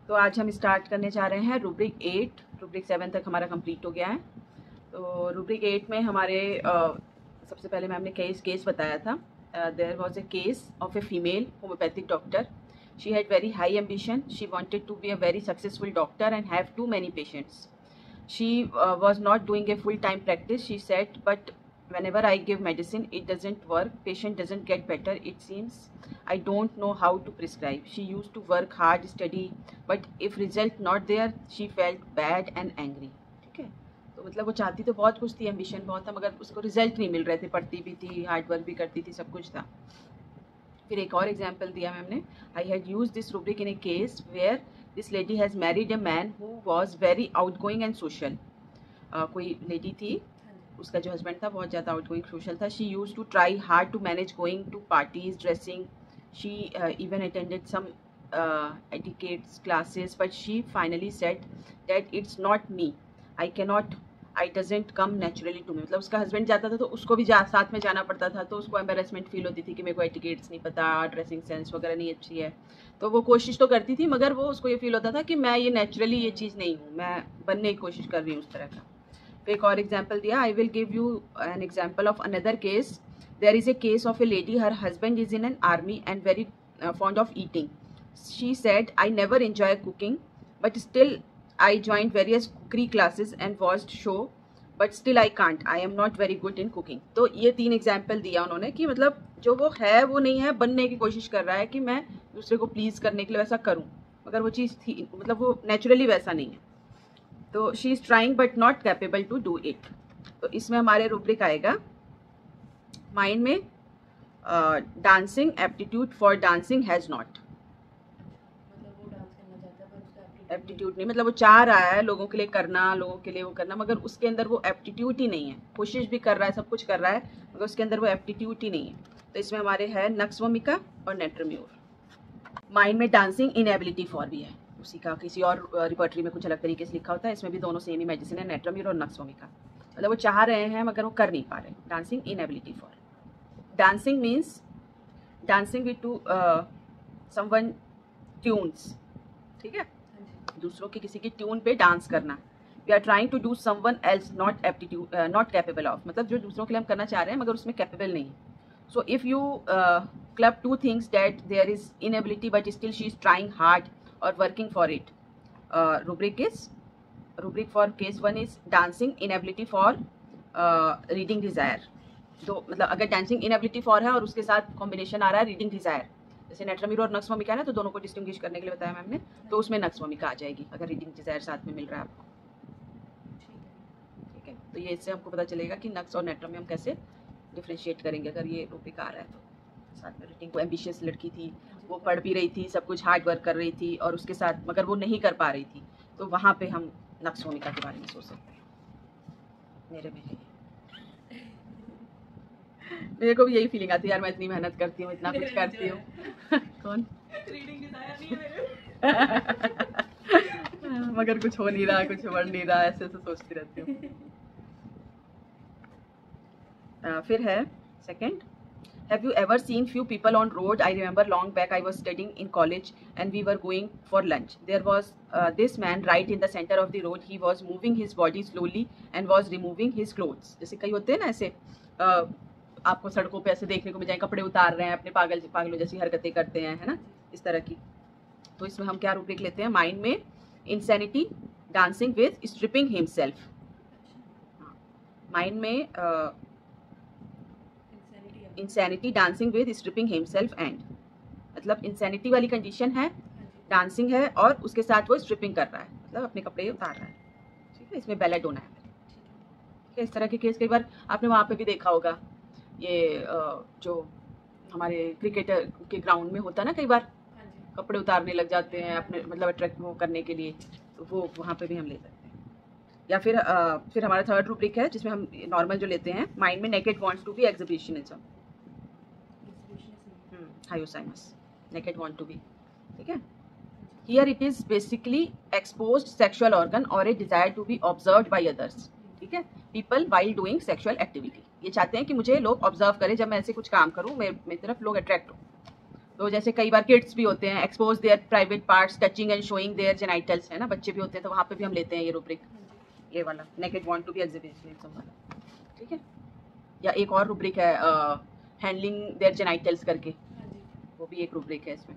तो आज हम स्टार्ट करने जा रहे हैं रूब्रिक 8। रूब्रिक 7 तक हमारा कंप्लीट हो गया है। तो रूब्रिक 8 में हमारे सबसे पहले मैम ने केस बताया था। There was a case of a female homeopathic doctor. She had very high ambition. She wanted to be a very successful doctor and have too many patients. She was not doing a full-time practice. She said, but whenever I give medicine, it doesn't work. Patient doesn't get better. It seems I don't know how to prescribe. She used to work hard, study, but if result not there, she felt bad and angry. ठीक है, तो मतलब वो चाहती तो बहुत कुछ थी, एम्बिशन बहुत था, मगर उसको रिजल्ट नहीं मिल रहे थे। पढ़ती भी थी, हार्ड वर्क भी करती थी, सब कुछ था। फिर एक और एग्जाम्पल दिया मैम ने। I had use this rubric in a case where this lady has married a man who was very outgoing and social. कोई लेडी थी, उसका जो हस्बैंड था बहुत ज़्यादा आउट गोइंग सोशल था। She use to try hard to manage going to parties, dressing. She even attended some etiquette classes, but she finally said that it's not me. I cannot. I doesn't come naturally to me. मतलब उसका husband जाता था तो उसको भी साथ में जाना पड़ता था, तो उसको एम्बेरसमेंट फील होती थी कि मेरे को एटिकेट्स नहीं पता, ड्रेसिंग सेंस वगैरह नहीं अच्छी है। तो वो कोशिश तो करती थी, मगर वो उसको ये फील होता था कि मैं ये नेचुरली ये चीज़ नहीं हूँ, मैं बनने की कोशिश कर रही हूँ उस तरह का। फिर एक और एग्जाम्पल दिया। I will give you an example of another case. There is a case of a lady. Her husband is in an army and very fond of eating. She said, I never enjoy cooking, but still I joined various cookery classes and watched show, but still I can't. I am not very good in cooking. तो ये 3 example दिया उन्होंने कि मतलब जो वो है वो नहीं है, बनने की कोशिश कर रहा है कि मैं दूसरे को प्लीज़ करने के लिए वैसा करूं, मगर वो चीज़ थी, मतलब वो नेचुरली वैसा नहीं है। तो she is trying but not capable to do it. तो इसमें हमारे रूब्रिक आएगा माइंड में dancing aptitude for dancing has not. Aptitude नहीं, मतलब वो चाह रहा है लोगों के लिए करना, लोगों के लिए वो करना, मगर उसके अंदर वो एप्टीट्यूड ही नहीं है। कोशिश भी कर रहा है, सब कुछ कर रहा है, मगर उसके अंदर वो एप्टीट्यूड ही नहीं है। तो इसमें हमारे है नक्सवमिका और नेट्रम्यूर। माइंड में डांसिंग इनएबिलिटी फॉर भी है, उसी का किसी और रिपर्टरी में कुछ अलग तरीके से लिखा होता है। इसमें भी दोनों सेम ही मेडिसिन है, नेट्रम्यूर और नक्सवमिका। मतलब वो चाह रहे हैं मगर वो कर नहीं पा रहे। Dancing inability for. Dancing means dancing with two someone tunes. ठीक है, दूसरों की किसी की ट्यून पे डांस करना। We are trying to do someone else not aptitude not capable of, मतलब जो दूसरों के लिए हम करना चाह रहे हैं मगर उसमें कैपेबल नहीं है। So if you club 2 things that there is inability but still she is trying hard और working for it. Rubric for case 1 is dancing inability for reading desire. तो मतलब अगर डांसिंग इनएबिलिटी फॉर है और उसके साथ कॉम्बिनेशन आ रहा है रीडिंग डिजायर, जैसे नेट्रम्यूर और नक्सवमिका है ना, तो दोनों को डिस्टिंग्विश करने के लिए बताया मैम ने, तो उसमें नक्सवमिका आ जाएगी अगर रीडिंग डिजायर साथ में मिल रहा है आपको। ठीक है, तो ये इससे आपको पता चलेगा कि नक्स और नेट्रम में हम कैसे डिफ्रेंशिएट करेंगे। अगर ये रूब्रिक आ रहा है तो साथ में रीडिंग, को एम्बिशियस लड़की थी, वो पढ़ भी रही थी, सब कुछ हार्ड वर्क कर रही थी, और उसके साथ मगर वो नहीं कर पा रही थी, तो वहाँ पे हम नक्सवमिका के बारे में सोच सकते हैं। मेरे में है, मेरे को भी यही फीलिंग आती है यार, मैं इतनी मेहनत करती हूँ, इतना कुछ करती हूँ। कौन रीडिंग डिजायर नहीं है मेरे मगर कुछ हो नहीं रहा, कुछ बढ़ नहीं रहा, ऐसे ऐसे सोचती रहती हूँ। फिर है second. Have you ever seen few people on road? I remember long back I was studying in college and we were going for lunch. There was this man right in the centre of the road. He was moving his body slowly and was removing his clothes. जैसे कई होते हैं ना ऐसे, आपको सड़कों पे ऐसे देखने को मिल जाए, कपड़े उतार रहे हैं, अपने पागलों जैसी हरकतें करते हैं, है ना, इस तरह की। तो इसमें हम क्या रूब्रिक लेते हैं? माइंड में insanity dancing with stripping himself. Mind में insanity dancing with stripping himself and, मतलब इंसैनिटी वाली कंडीशन है, डांसिंग है और उसके साथ वो स्ट्रिपिंग कर रहा है, मतलब अपने कपड़े उतार रहा है। ठीक है, इसमें बेलाडोना है। ठीक है, इस तरह के केस कई बार आपने वहाँ पे भी देखा होगा। ये जो हमारे क्रिकेटर के ग्राउंड में होता है ना, कई बार कपड़े उतारने लग जाते हैं अपने, मतलब अट्रैक्ट वो करने के लिए, तो वो वहाँ पे भी हम ले सकते हैं। या फिर हमारा थर्ड रूब्रिक है जिसमें हम नॉर्मल जो लेते हैं, माइंड में naked wants to be exhibitionism, hyoscyamus, naked want to be. ठीक है, here it is basically exposed sexual organ और a desire to be observed by others. ठीक है, people while doing sexual activity, ये चाहते हैं कि मुझे लोग ऑब्जर्व करें, जब मैं ऐसे कुछ काम करूं मेरी तरफ लोग अट्रैक्ट हो। तो जैसे कई बार किड्स भी होते हैं, expose there private parts touching and showing there genitals, है ना, बच्चे भी होते हैं, तो वहाँ पे भी हम लेते हैं ये रूब्रिक, ये वाला नेकेड वांट टू बी एग्जिबिशनिज्म वाला, ठीक है। या एक और रूब्रिक है हैंडलिंग देयर जेनाइटल्स करके, वो भी एक रूब्रिक है, इसमें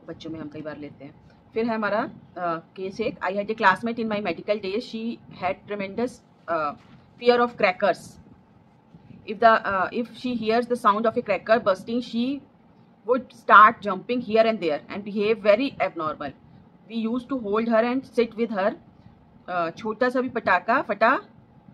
बच्चों में हम कई बार लेते हैं। फिर है हमारा केस एक, आई had A classmate in my medical days, she had ट्रेमेंडस fear of crackers, if she hears the sound of a cracker bursting, she would start jumping here and there and behave very abnormal. We used to hold her and sit with her. छोटा सा भी पटाखा फटा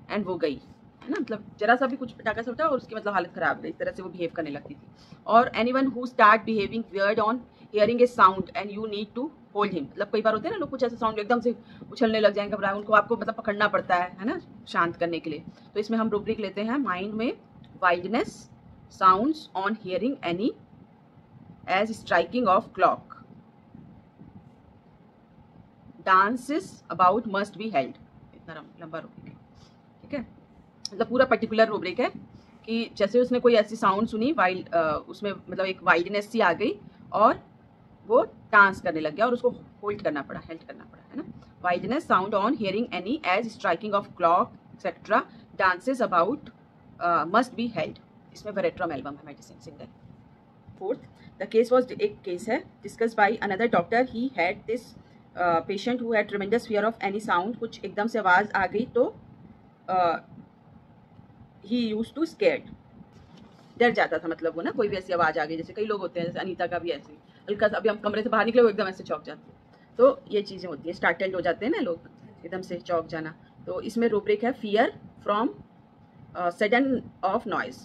and वो गई, है ना, मतलब जरा सा भी कुछ पटाखा से फटा और उसकी मतलब हालत खराब गई, इस तरह से वो बिहेव करने लगती थी। और anyone who start behaving weird on hearing a sound and you need to hold him, मतलब कई बार होते हैं ना लोग कुछ ऐसा साउंड एकदम से उछलने लग जाएंगे, घबराए, उनको आपको मतलब पकड़ना पड़ता है ना, शांत करने के लिए। तो इसमें हम रूब्रिक लेते हैं माइंड में wildness, sounds on hearing any as striking off clock, dances about must be held, इतना लंबा रूब्रिक है, ठीक है। मतलब पूरा पर्टिकुलर रूब्रिक है कि जैसे उसने कोई ऐसी साउंड सुनी वाइल्ड, उसमें मतलब एक वाइल्डनेस सी आ गई और वो डांस करने लग गया और उसको होल्ड करना पड़ा, हेल्ड करना पड़ा, है ना। Wildness, sound on hearing any as striking off clock etcetera, dances about must be held. इसमें वेरेट्रम एल्बम है medicine single. Fourth, the case was, एक केस है discuss by another doctor, he had this patient who had ट्रेमेंडस fear of any sound, कुछ एकदम से आवाज़ आ गई तो ही यूज टू स्केर्ड, डर जाता था, मतलब वो ना कोई भी ऐसी आवाज़ आ गई, जैसे कई लोग होते हैं, जैसे अनीता का भी ऐसे हल्का सा, अभी हम कमरे से बाहर निकले वो एकदम ऐसे चौंक जाते हैं, तो ये चीज़ें होती हैं, स्टार्टल्ड हो जाते हैं ना लोग, एकदम से चौंक जाना। तो इसमें रूब्रिक है fear from sudden of noise,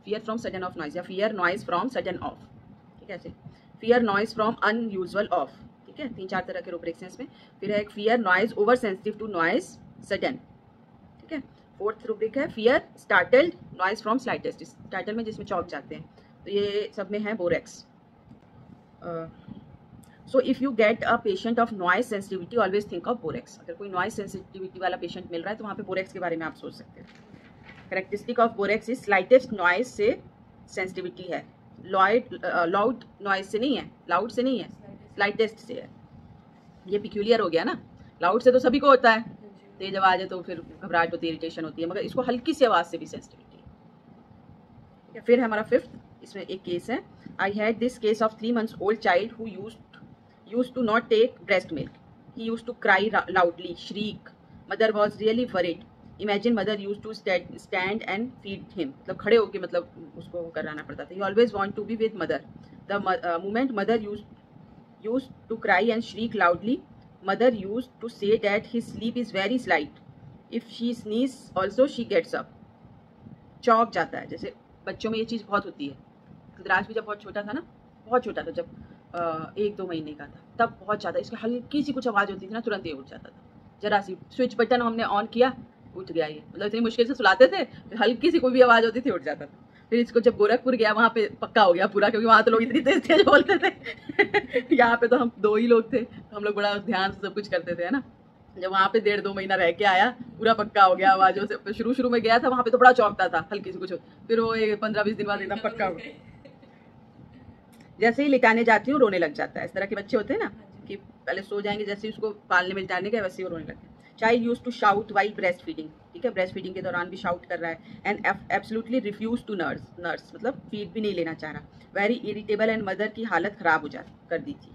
fear from sudden of noise या fear noise from sudden of, ठीक है, ऐसे fear noise from unusual of, ठीक है, 3-4 तरह के रूब्रिक्स हैं इसमें। फिर है एक fear noise over sensitive to noise sudden, ठीक है। फोर्थ रूब्रिक है fear startled noise from slightest, startle में जिसमें चौंक जाते हैं, तो ये सब में है borax. So if you get a patient of noise sensitivity always think of borax, अगर कोई नॉइज सेंसिटिविटी वाला पेशेंट मिल रहा है तो वहाँ पे बोरेक्स के बारे में आप सोच सकते हैं। Characteristic of borax is slightest noise से सेंसिटिविटी है, लाउड नॉइज से नहीं है, लाउड से नहीं है, स्लाइटेस्ट से है। ये पिक्यूलियर हो गया ना, लाउड से तो सभी को होता है, तेज आवाज है तो फिर घबराहट होती है, इरिटेशन होती है, मगर इसको हल्की सी आवाज से भी सेंसिटिविटी है। फिर है हमारा फिफ्थ, इसमें एक केस है, I had this case of 3 months old child who used to not take breast milk. He used to cry loudly, shriek. Mother was really worried. Imagine mother used to stand and feed him. मतलब खड़े होके मतलब उसको कराना पड़ता था. He always want to be with mother. The moment mother used to cry and shriek loudly, mother used to say that his sleep is very slight. If she sneezes also she gets up. चौंक जाता है, जैसे बच्चों में ये चीज़ बहुत होती है। रुद्राक्ष भी जब बहुत छोटा था ना, बहुत छोटा था, जब 1-2 महीने का था, तब बहुत ज़्यादा इसकी हल्की सी कुछ आवाज़ होती थी ना, तुरंत ये उठ जाता था, जरा सी स्विच बटन हमने ऑन किया उठ गया ये, मतलब इतनी मुश्किल से सुलाते थे, हल्की सी कोई भी आवाज़ होती थी उठ जाता था। फिर इसको जब गोरखपुर गया वहाँ पे पक्का हो गया पूरा, क्योंकि वहाँ तो लोग इतनी तेज तेज बोलते थे यहाँ पे तो हम 2 ही लोग थे, तो हम लोग बड़ा ध्यान से सब कुछ करते थे, है ना। जब वहाँ पे 1.5-2 महीना रह के आया पूरा पक्का हो गया आवाज़ों से। शुरू में गया था वहाँ पे तो बड़ा चौंकता था हल्की सी कुछ, फिर वो 15-20 दिन बाद एकदम पक्का हो गया। जैसे ही लिटाने जाती हूँ रोने लग जाता है, इस तरह के बच्चे होते हैं ना कि पहले सो जाएंगे, जैसे ही उसको पालने में लिटाने के वैसे ही वो रोने लगते हैं। Child use to shout while breast feeding, ठीक है, ब्रेस्ट फीडिंग के दौरान भी शाउट कर रहा है। And absolutely refuse to nurse मतलब फीड भी नहीं लेना चाह रहा। वेरी इरिटेबल एंड मदर की हालत ख़राब हो कर दी थी।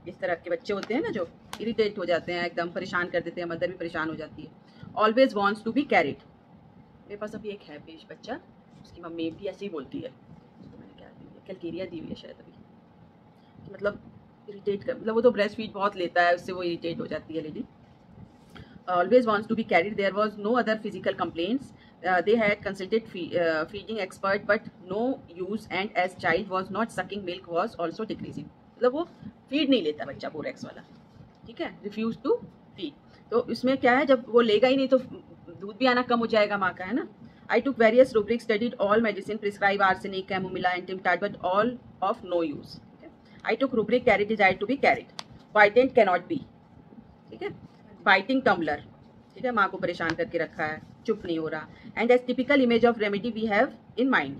इस तरह के बच्चे होते हैं ना जो इरिटेट हो जाते हैं, एकदम परेशान कर देते हैं, मदर भी परेशान हो जाती है। Always wants to be carried, मेरे पास अभी एक है पेश बच्चा, उसकी मम्मी भी ऐसे ही बोलती है, तो मैंने क्या दी है, कैलकेरिया दी हुई है शायद अभी, मतलब इरिटेट कर, मतलब वो तो ब्रेस्ट फीड बहुत लेता है, उससे वो इरिटेट हो जाती है lady. Always wants to be carried. There was no other physical complaints. They had consulted feeding expert, but no use. And as child was not sucking milk was also decreasing. मतलब वो feed नहीं लेता बच्चा borax वाला, ठीक है, refuse to feed. तो इसमें क्या है, जब वो लेगा ही नहीं तो दूध भी आना कम हो जाएगा माँ का, है ना। I took various rubrics, studied all medicine, prescribed arsenic, chamomilla, and timtat, but all of no use. I took rubric carried, desired to be carried. Whitened cannot be, ठीक है। बाइटिंग टम्बलर, ठीक है, माँ को परेशान करके रखा है, चुप नहीं हो रहा। And as typical image of remedy we have in mind,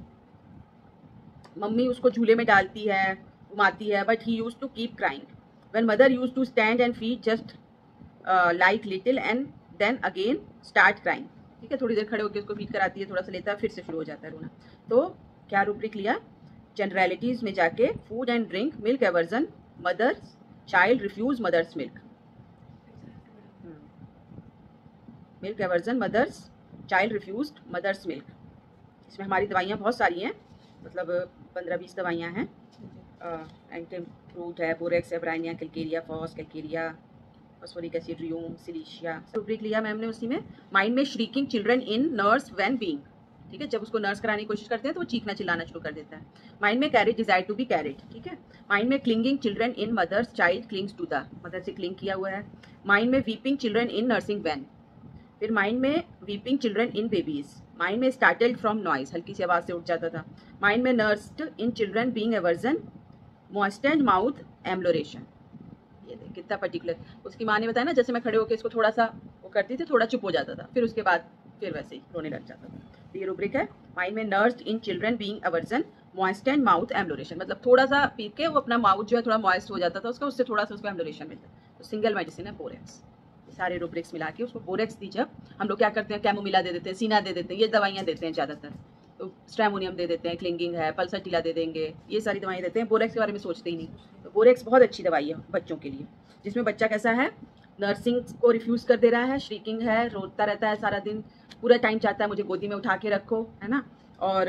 mummy उसको झूले में डालती है, घुमाती है, but he use to keep crying. When mother use to stand and feed just like little and then again start crying. ठीक है, थोड़ी देर खड़े होकर उसको फीड कराती है, थोड़ा सा लेता है, फिर से शुरू हो जाता है रोना। तो क्या रूब्रिक लिया? जनरलिटीज में जाके food and drink, milk aversion, mothers child refuse mothers milk, milk aversion, mothers child refuse mothers milk. इसमें हमारी दवाइयाँ बहुत सारी हैं, मतलब 15-20 दवाइयाँ हैं। एंटी फ्रूट है, बोरेक्स है, bryonia, calcarea, phos, calcarea, phosphoric acid, rheum, silicea. Rubric लिया मैम ने उसी में। माइंड में shrieking children in nurse when being. ठीक है, जब उसको नर्स कराने की कोशिश करते हैं तो वो चीखना चिल्लाना शुरू कर देता है। माइंड में carried, desire to be carried. ठीक है, माइंड में clinging children in mothers, child clings to the, mother से क्लिंग किया हुआ है। माइंड में weeping children in nursing when. फिर माइंड में weeping children in babies. Mind में स्टार्टल्ड फ्रॉम नॉइज, हल्की सी आवाज से उठ जाता था। माइंड में nursed in children being aversion, moistened mouth, amelioration. ये देख कितना पर्टिकुलर। उसकी माँ ने बताया ना, जैसे मैं खड़े होकर इसको थोड़ा सा वो करती थी, थोड़ा चुप हो जाता था, फिर उसके बाद फिर वैसे ही रोने लग जाता था। तो ये रूब्रिक है। माइंड में nursed in children being aversion, moistened mouth, amelioration, मतलब थोड़ा सा पी के वो अपना माउथ जो है थोड़ा मॉइस्ट हो जाता था उसका, उससे थोड़ा सा उसको एम्लोरेशन मिलता है। तो सिंगल मेडिसिन है बोरेक्स। सारे रूब्रिक्स मिला के उसको बोरेक्स दी। जब हम लोग क्या करते हैं, कैमोमिला दे देते हैं, सीना दे देते हैं, ये दवाइयाँ देते हैं ज़्यादातर। तो स्ट्रेमोनियम दे देते हैं, क्लिंगिंग है, पल्सटिला दे देंगे, ये सारी दवाएं देते हैं। बोरेक्स के बारे में सोचते ही नहीं। तो बोरेक्स बहुत अच्छी दवाई है बच्चों के लिए, जिसमें बच्चा कैसा है, नर्सिंग को रिफ्यूज कर दे रहा है, श्रीकिंग है, रोता रहता है सारा दिन, पूरा टाइम चाहता है मुझे गोदी में उठा के रखो, है ना, और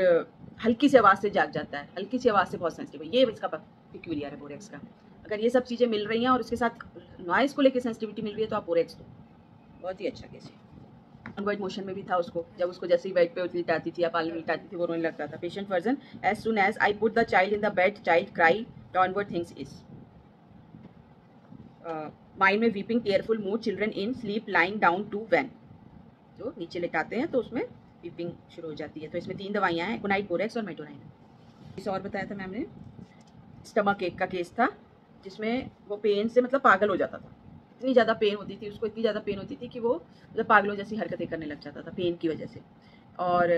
हल्की सी आवाज़ से जाग जाता है, हल्की सी आवाज़ से बहुत सेंसिटिव है। ये इसका पिक्यूलियर है बोरेक्स का। अगर ये सब चीज़ें मिल रही हैं और उसके साथ नॉइज़ को लेकर सेंसिटिविटी मिल रही है तो आप बोरेक्स दो, बहुत ही अच्छा केस है। डाउनवर्ड मोशन में भी था उसको, जब उसको जैसे ही बेड पे उलटाती थी या पालने में उलटाती थी वो रोने लगता था। Patient version, as soon as I put the child in the bed child cry downward things is. Mind में weeping tearful mood children in sleep lying down to when, जो नीचे लेटाते हैं तो उसमें वीपिंग शुरू हो जाती है। तो इसमें 3 दवाइयाँ हैं, एकोनाइट, बोरेक्स और मेटोनाइन। इसे और बताया था मैम ने, स्टमक एक का केस था जिसमें वो पेन से मतलब पागल हो जाता था, इतनी ज़्यादा पेन होती थी उसको, इतनी ज़्यादा पेन होती थी कि वो मतलब पागलों जैसी हरकतें करने लग जाता था पेन की वजह से। और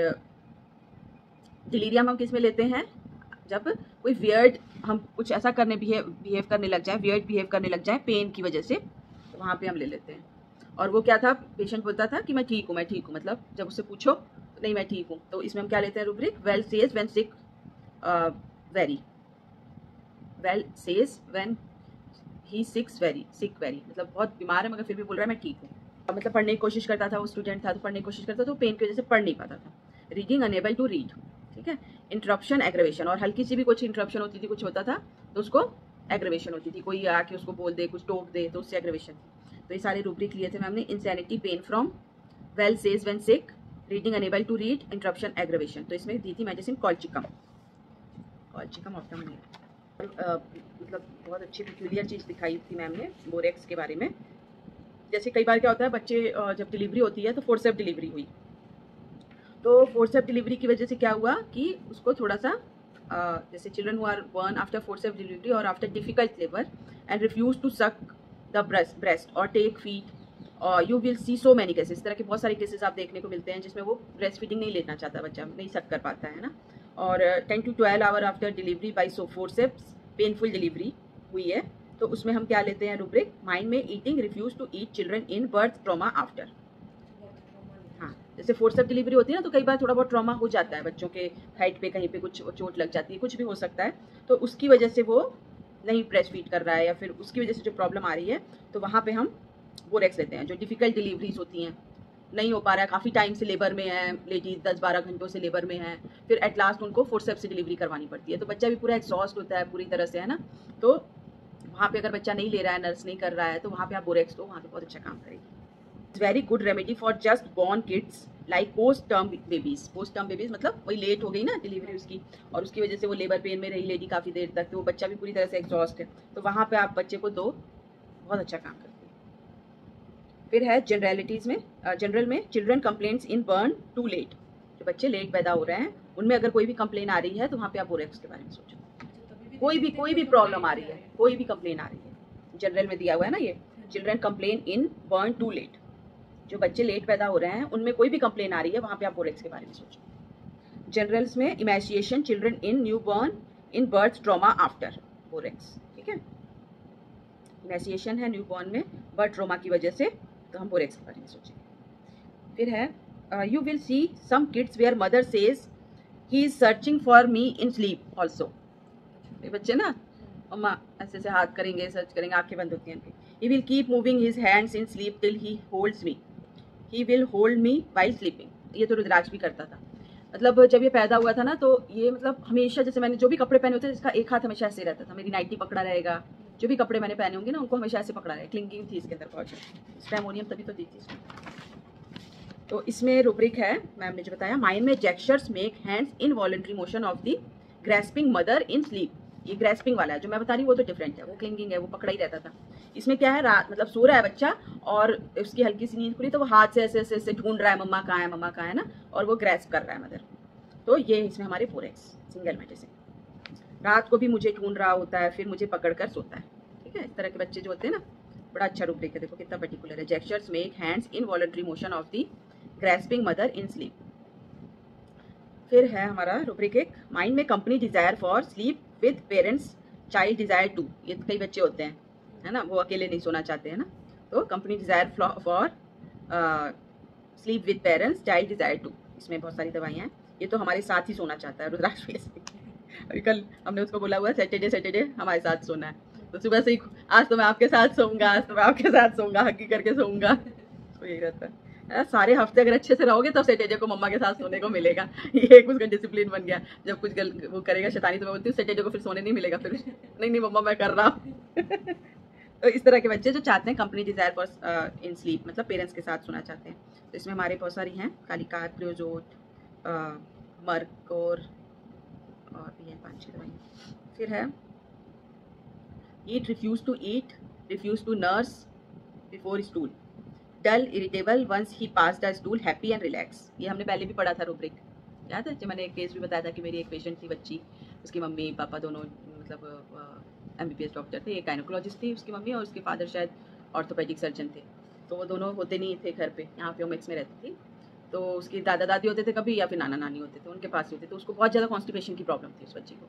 डिलीरियम हम किस में लेते हैं, जब कोई वियर्ड हम कुछ ऐसा करने बिहेव करने लग जाए, वियर्ड बिहेव करने लग जाए पेन की वजह से, तो वहाँ पे हम ले लेते हैं। और वो क्या था, पेशेंट बोलता था कि मैं ठीक हूँ, मैं ठीक हूँ, मतलब जब उससे पूछो तो नहीं मैं ठीक हूँ, तो इसमें हम क्या लेते हैं rubric, well says when sick very, well says when he sick very, मतलब बहुत बीमार है मगर फिर भी बोल रहा है मैं ठीक हूँ। मतलब पढ़ने की कोशिश करता था, वो स्टूडेंट था तो पढ़ने की कोशिश करता था, तो पेन की वजह से पढ़ नहीं पाता था। Reading unable to read. ठीक है, इंटरप्शन, एग्रेवेशन, और हल्की सी भी कुछ इंटरप्शन होती थी, कुछ होता था तो उसको एग्रेवेशन होती थी, कोई आके उसको बोल दे, कुछ टोक दे तो उससे एग्रेवेशन थी। तो ये सारे रूब्रिक लिए थे मैम ने, insanity, pain from, well says when sick, reading unable to read, interruption, aggravation. तो इसमें दी थी मेडिसिन कॉल्चिकम, मतलब बहुत अच्छी पिक्यूलियर चीज़ दिखाई थी मैम ने बोरेक्स के बारे में। जैसे कई बार क्या होता है, बच्चे जब डिलीवरी होती है तो फोर्सेप डिलीवरी हुई, तो फोर्सेप डिलीवरी की वजह से क्या हुआ कि उसको थोड़ा सा जैसे children who are born after forcep delivery और after difficult labour and refuse to suck the breast और take feed, you will see so many cases, इस तरह के बहुत सारे केसेस आप देखने को मिलते हैं जिसमें वो ब्रेस्ट फीडिंग नहीं लेना चाहता, बच्चा नहीं सक कर पाता है ना। और 10 to 12 hour after delivery by forceps painful delivery हुई है, तो उसमें हम क्या लेते हैं रूब्रिक, माइंड में eating, refuse to eat children in birth trauma after. हाँ, जैसे फोर्सेप डिलीवरी होती है ना तो कई बार थोड़ा बहुत ट्रॉमा हो जाता है बच्चों के, हेड पे कहीं पे कुछ चोट लग जाती है, कुछ भी हो सकता है, तो उसकी वजह से वो नहीं ब्रेस्ट फीड कर रहा है या फिर उसकी वजह से जो प्रॉब्लम आ रही है, तो वहाँ पे हम बोरेक्स लेते हैं। जो डिफिकल्ट डिलीवरीज होती हैं, नहीं हो पा रहा है, काफ़ी टाइम से लेबर में है लेडीज, 10-12 घंटों से लेबर में है, फिर एट लास्ट उनको फोर्सेप से डिलीवरी करवानी पड़ती है, तो बच्चा भी पूरा एग्जॉस्ट होता है पूरी तरह से, है ना। तो वहाँ पे अगर बच्चा नहीं ले रहा है, नर्स नहीं कर रहा है, तो वहाँ पे आप बोरेक्स दो, वहाँ पे बहुत अच्छा काम करेगी। It's very good remedy for just born kids like post term babies. Post term babies मतलब वही लेट हो गई ना डिलीवरी उसकी, और उसकी वजह से वो लेबर पेन में रही लेडी काफ़ी देर तक, तो वो बच्चा भी पूरी तरह से एग्जॉस्ट है, तो वहाँ पे आप बच्चे को दो, बहुत अच्छा काम करते हैं। फिर है जनरलिटीज़ में, जनरल में children complaints in burn too late, जो बच्चे लेट पैदा हो रहे हैं उनमें अगर कोई भी कंप्लेन आ रही है तो वहाँ पे आप बोरेक्स के बारे में सोचो। कोई भी प्रॉब्लम आ रही है, कोई भी कंप्लेन आ रही है, जनरल में दिया हुआ है ना ये, children complain in burn too late, जो बच्चे लेट पैदा हो रहे हैं उनमें कोई भी कंप्लेन आ रही है वहाँ पे आप बोरेक्स के बारे में सोचो। जनरल्स में emaciation children in new born in birth trauma after borax, ठीक है। इमेशिएशन है न्यू बॉर्न में बर्थ ट्रॉमा की वजह से, तो हम बोरेक्स के बारे में सोचेंगे। फिर है you will see some kids where mother says he is searching for me in sleep also. ये बच्चे ना मम्मा ऐसे ऐसे हाथ करेंगे, सर्च करेंगे, आंखें बंद होती हैं उनकी। He will keep moving his hands in sleep till he holds me, he will hold me while sleeping. ये तो रुद्राक्ष भी करता था। मतलब जब ये पैदा हुआ था ना, तो ये मतलब हमेशा, जैसे मैंने जो भी कपड़े पहने होते थे, इसका एक हाथ हमेशा ऐसे रहता था। मेरी नाइटी पकड़ा रहेगा, जो भी कपड़े मैंने पहने होंगे ना, उनको हमेशा ऐसे पकड़ा रहेगा। क्लिंगिंग थी इसके अंदर बहुत, स्टैमोनियम तभी तो दी थी इसमें। तो इसमें रूब्रिक है, मैम ने जो बताया, माइंड में gestures make hands involuntary motion of the grasping mother in sleep. ये ग्रैस्पिंग वाला है जो मैं बता रही हूँ, वो तो डिफरेंट है, वो क्लिंगिंग है, वो पकड़ा ही रहता था। इसमें क्या है, रात मतलब सो रहा है बच्चा और उसकी हल्की सी नींद खुली, तो वो हाथ से ऐसे ऐसे ऐसे ढूंढ रहा है मम्मा कहाँ है, मम्मा कहाँ है ना, और वो ग्रैस्प कर रहा है मदर। तो ये इसमें हमारे बोरेक्स सिंगल में, जैसे रात को भी मुझे ढूंढ रहा होता है, फिर मुझे पकड़ कर सोता है, ठीक है। इस तरह के बच्चे जो होते हैं ना, बड़ा अच्छा रूब्रिक है, देखो कितना पर्टिकुलर है। Gestures make hands involuntary motion of the grasping mother in sleep. फिर है हमारा रूब्रिक एक, माइंड में company desire for sleep with parents child desire to. ये कई बच्चे होते हैं, है ना, वो अकेले नहीं सोना चाहते हैं ना, तो company desire for sleep with parents child desire to. इसमें बहुत सारी दवाइयाँ हैं। ये तो हमारे साथ ही सोना चाहता है रुद्राक्ष। अभी कल हमने उसको बोला हुआ सैटरडे सैटरडे हमारे साथ सोना है, तो सुबह से ही आज तो मैं आपके साथ सोऊंगा, आज तो मैं आपके साथ सोऊंगा, हकी करके सोऊंगा, तो यही रहता है। सारे हफ्ते अगर अच्छे से रहोगे, तब सैटरडे को मम्मा के साथ सोने को मिलेगा। ये एक उसका डिसिप्लिन बन गया। जब कुछ वो करेगा शैतानी, तो मैं बोलती हूँ सैटरडे को फिर सोने नहीं मिलेगा, फिर नहीं नहीं मम्मा मैं कर रहा हूँ। तो इस तरह के बच्चे जो चाहते हैं company desire for in sleep, मतलब पेरेंट्स के साथ सोना चाहते हैं। तो इसमें हमारे बहुत सारी हैं, कालिका, क्रियोजोट, मर्कोर और भी हैं 5-6 दवाइयाँ। फिर है eat, refuse to eat, refuse to nurse before stool, dull irritable once he pass the stool, happy and relax. ये हमने पहले भी पढ़ा था रूब्रिक, याद है? जब मैंने एक केस भी बताया था कि मेरी एक पेशेंट थी बच्ची, उसकी मम्मी पापा दोनों मतलब MBBS डॉक्टर थे। एक गायनोकोलॉजिस्ट थी उसकी मम्मी, और उसके फादर शायद ऑर्थोपेडिक सर्जन थे। तो वो दोनों होते नहीं थे घर पे, यहाँ पे ओमेक्स में रहती थी। तो उसके दादा दादी होते थे कभी, या फिर नाना नानी होते थे, उनके पास ही होते थे। तो उसको बहुत ज़्यादा कॉन्स्टिपेशन की प्रॉब्लम थी उस बच्ची को।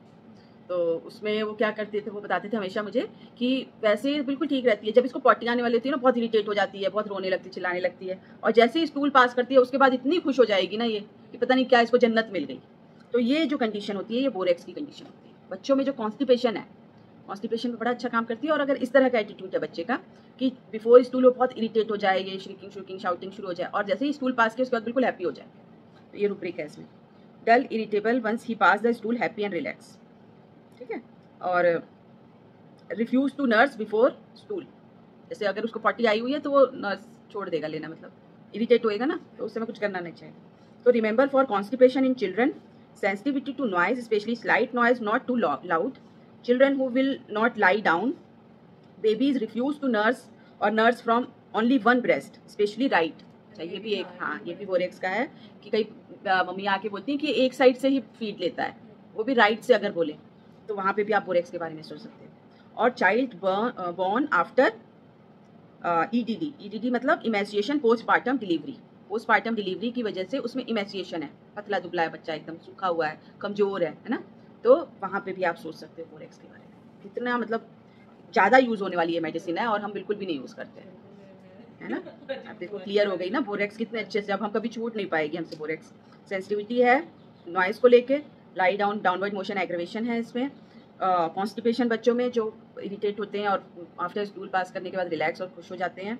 तो उसमें वो क्या करते थे, वो बताते थे हमेशा मुझे कि वैसे बिल्कुल ठीक रहती है, जब इसको पॉटी आने वाली होती है ना, बहुत इरिटेट हो जाती है, बहुत रोने लगती है, चिल्लाने लगती है, और जैसे ही स्टूल पास करती है उसके बाद इतनी खुश हो जाएगी ना ये, कि पता नहीं क्या इसको जन्नत मिल गई। तो ये जो कंडीशन होती है, ये बोरेक्स की कंडीशन होती है। बच्चों में जो कॉन्स्टिपेशन है, कॉन्स्टिपेशन में बड़ा अच्छा काम करती है। और अगर इस तरह का एटीट्यूड है बच्चे का कि बिफोर स्टूल वो बहुत इरिटेट हो जाए, ये श्रिकिंग शुकिंग शाउटिंग शुरू हो जाए, और जैसे ही स्टूल पास किया उसके बाद बिल्कुल हैप्पी हो जाए, तो ये रूब्रिक है इसमें। Dull irritable once he pass the stool, happy and relax, ठीक है। और refuse to nurse before stool, जैसे अगर उसको पॉटी आई हुई है तो वो नर्स छोड़ देगा लेना, मतलब इरिटेट होएगा ना, तो उस समय कुछ करना नहीं चाहिए। तो remember for constipation in children, sensitivity to noise, specially slight noise, not too loud, children who will not lie down, babies refuse to nurse और nurse from only one breast, specially right. ये भी एक, हाँ ये भी borax का है कि कई मम्मी आके बोलती हैं कि एक साइड से ही फीड लेता है, वो भी राइट से अगर बोले, तो वहाँ पे भी आप बोरेक्स के बारे में सोच सकते हैं। और चाइल्ड बॉर्न आफ्टर EDD मतलब emaciation postpartum delivery, postpartum delivery की वजह से उसमें इमेसिएशन है, पतला दुबला है बच्चा, एकदम सूखा हुआ है, कमजोर है ना, तो वहाँ पे भी आप सोच सकते हो बोरेक्स के बारे में। कितना मतलब ज़्यादा यूज़ होने वाली है मेडिसिन है, और हम बिल्कुल भी नहीं यूज़ करते हैं, है ना। आप देखो क्लियर हो गई ना बोरेक्स कितने अच्छे से, अब हम कभी छूट नहीं पाएगी हमसे बोरेक्स। सेंसिटिविटी है नॉइज़ को लेके, lie down downward motion aggravation है इसमें, कॉन्स्टिपेशन बच्चों में जो इरिटेट होते हैं और आफ्टर स्टूल पास करने के बाद रिलैक्स और खुश हो जाते हैं,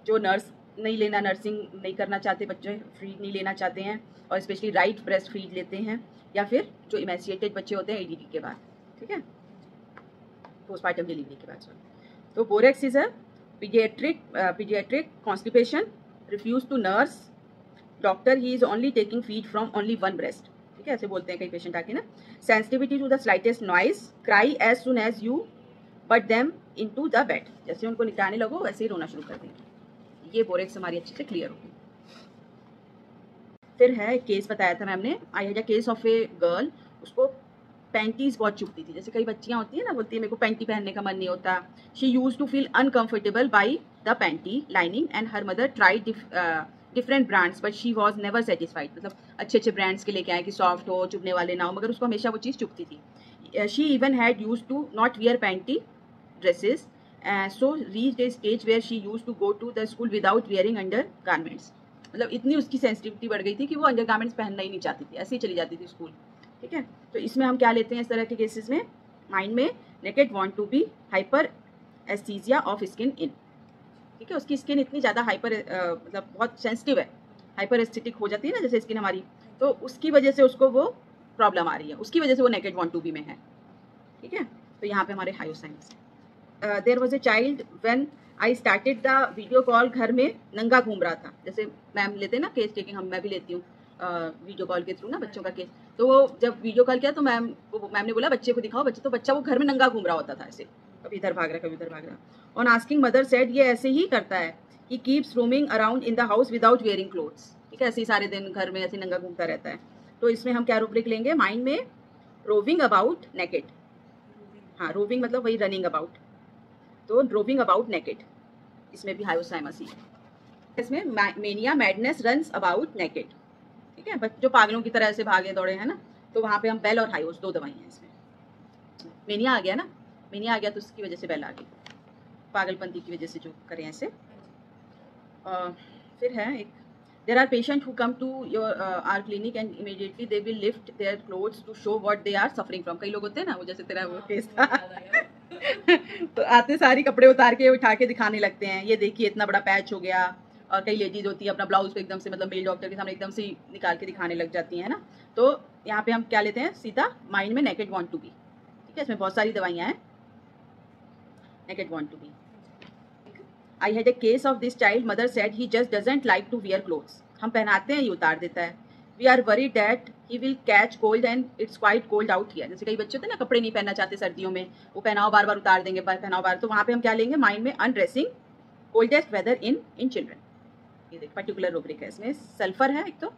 जो नर्स नहीं लेना, नर्सिंग नहीं करना चाहते बच्चे, फीड नहीं लेना चाहते हैं, और स्पेशली राइट ब्रेस्ट फीड लेते हैं, या फिर जो इमेसिएटेड बच्चे होते हैं EDD के बाद, ठीक है, पोस्टपार्टम डिलीवरी के बाद। तो borax is a pediatric constipation, refuse to nurse, doctor he is only taking feed from only one breast, ठीक है, ऐसे बोलते हैं कई पेशेंट आके ना। Sensitivity to the slightest noise, cry as soon as you put them into the bed, जैसे उनको निकालने लगो वैसे ही रोना शुरू कर देंगे। ये बोरेक्स हमारी अच्छे से क्लियर होगी। फिर है केस बताया था मैम ने, I had a case of a girl, उसको पैंटीज बहुत चुभती थी, जैसे कई बच्चियां होती है ना, बोलती है मेरे को पैंटी पहनने का मन नहीं होता। She use to feel uncomfortable by the panty lining and her mother tried different brands but she was never satisfied, मतलब अच्छे अच्छे ब्रांड्स के लेके आए कि सॉफ्ट हो, चुभने वाले ना हो, मगर उसको हमेशा वो चीज़ चुभती थी। She even had use to not wear panty dresses, so reach a stage where she use to go to the school without wearing under garments. मतलब इतनी उसकी सेंसिटिविटी बढ़ गई थी कि वो अंडर गारमेंट्स पहनना ही नहीं चाहती थी, ऐसे ही चली जाती थी स्कूल। ठीक है, तो इसमें हम क्या लेते हैं इस तरह के केसेस में, माइंड में naked want to be hyperaesthesia of skin in. ठीक है, उसकी स्किन इतनी ज़्यादा हाइपर मतलब बहुत सेंसिटिव है, हाइपर एस्थेटिक हो जाती है ना जैसे स्किन हमारी, तो उसकी वजह से उसको वो प्रॉब्लम आ रही है, उसकी वजह से वो नेकेड वांट टू बी में है। ठीक है, तो यहाँ पे हमारे हायोसाइनस है। There was a child when I started the video call, घर में नंगा घूम रहा था। जैसे मैम लेते हैं ना केस टेकिंग, मैं भी लेती हूँ वीडियो कॉल के थ्रू ना बच्चों का केस। तो वो जब वीडियो कॉल किया तो मैम ने बोला बच्चे को दिखाओ, बच्चे, तो बच्चा वो घर में नंगा घूम रहा होता था, ऐसे कभी इधर भाग रहा कभी उधर भाग रहा। ऑन आस्किंग मदर सेड, ये ऐसे ही करता है, he keeps roaming around in the house without wearing clothes. ठीक है, ऐसे ही सारे दिन घर में ऐसे नंगा घूमता रहता है। तो इसमें हम क्या रूब्रिक लेंगे, माइंड में रोविंग अबाउट नेकेड। हाँ, रोविंग मतलब वही रनिंग अबाउट, तो रोविंग अबाउट नेकेड, इसमें भी हायोसाइमस ही है। इसमें mania madness runs about naked. ठीक है, जो पागलों की तरह ऐसे भागे दौड़े हैं ना, तो वहाँ पे हम बेल और हायोस 2 दवाई हैं इसमें। मेनिया आ गया ना, मेनिया आ गया तो उसकी वजह से बेल आ गई, पागलपंती की वजह से जो करें ऐसे। फिर है एक, there are patient who come to your are clinic and immediately they will lift their clothes to show what they are suffering from. कई लोग होते हैं ना, वो जैसे तेरा वो केस था तो आते सारी कपड़े उतार के उठा के दिखाने लगते हैं, ये देखिए इतना बड़ा पैच हो गया। और कई लेडीज होती है अपना ब्लाउज पे एकदम से, मतलब मेल डॉक्टर के सामने एकदम से निकाल के दिखाने लग जाती हैं ना। तो यहाँ पे हम क्या लेते हैं, सीधा माइंड में नेकेड वांट टू बी। ठीक है, इसमें बहुत सारी दवाइयाँ हैं, naked want to be. I had a case of this child, mother said he just doesn't like to wear clothes. हम पहनाते हैं, ये उतार देता है। We are worried that he will catch cold and it's quite cold out here. जैसे कई बच्चे होते हैं ना, कपड़े नहीं पहनना चाहते सर्दियों में, वो पहनाओ बार बार उतार देंगे, पहनाओ बार, तो वहाँ पे हम क्या लेंगे, माइंड में undressing coldest weather in children. ये देख पर्टिकुलर रूब्रिक है, इसमें सल्फर है एक तो,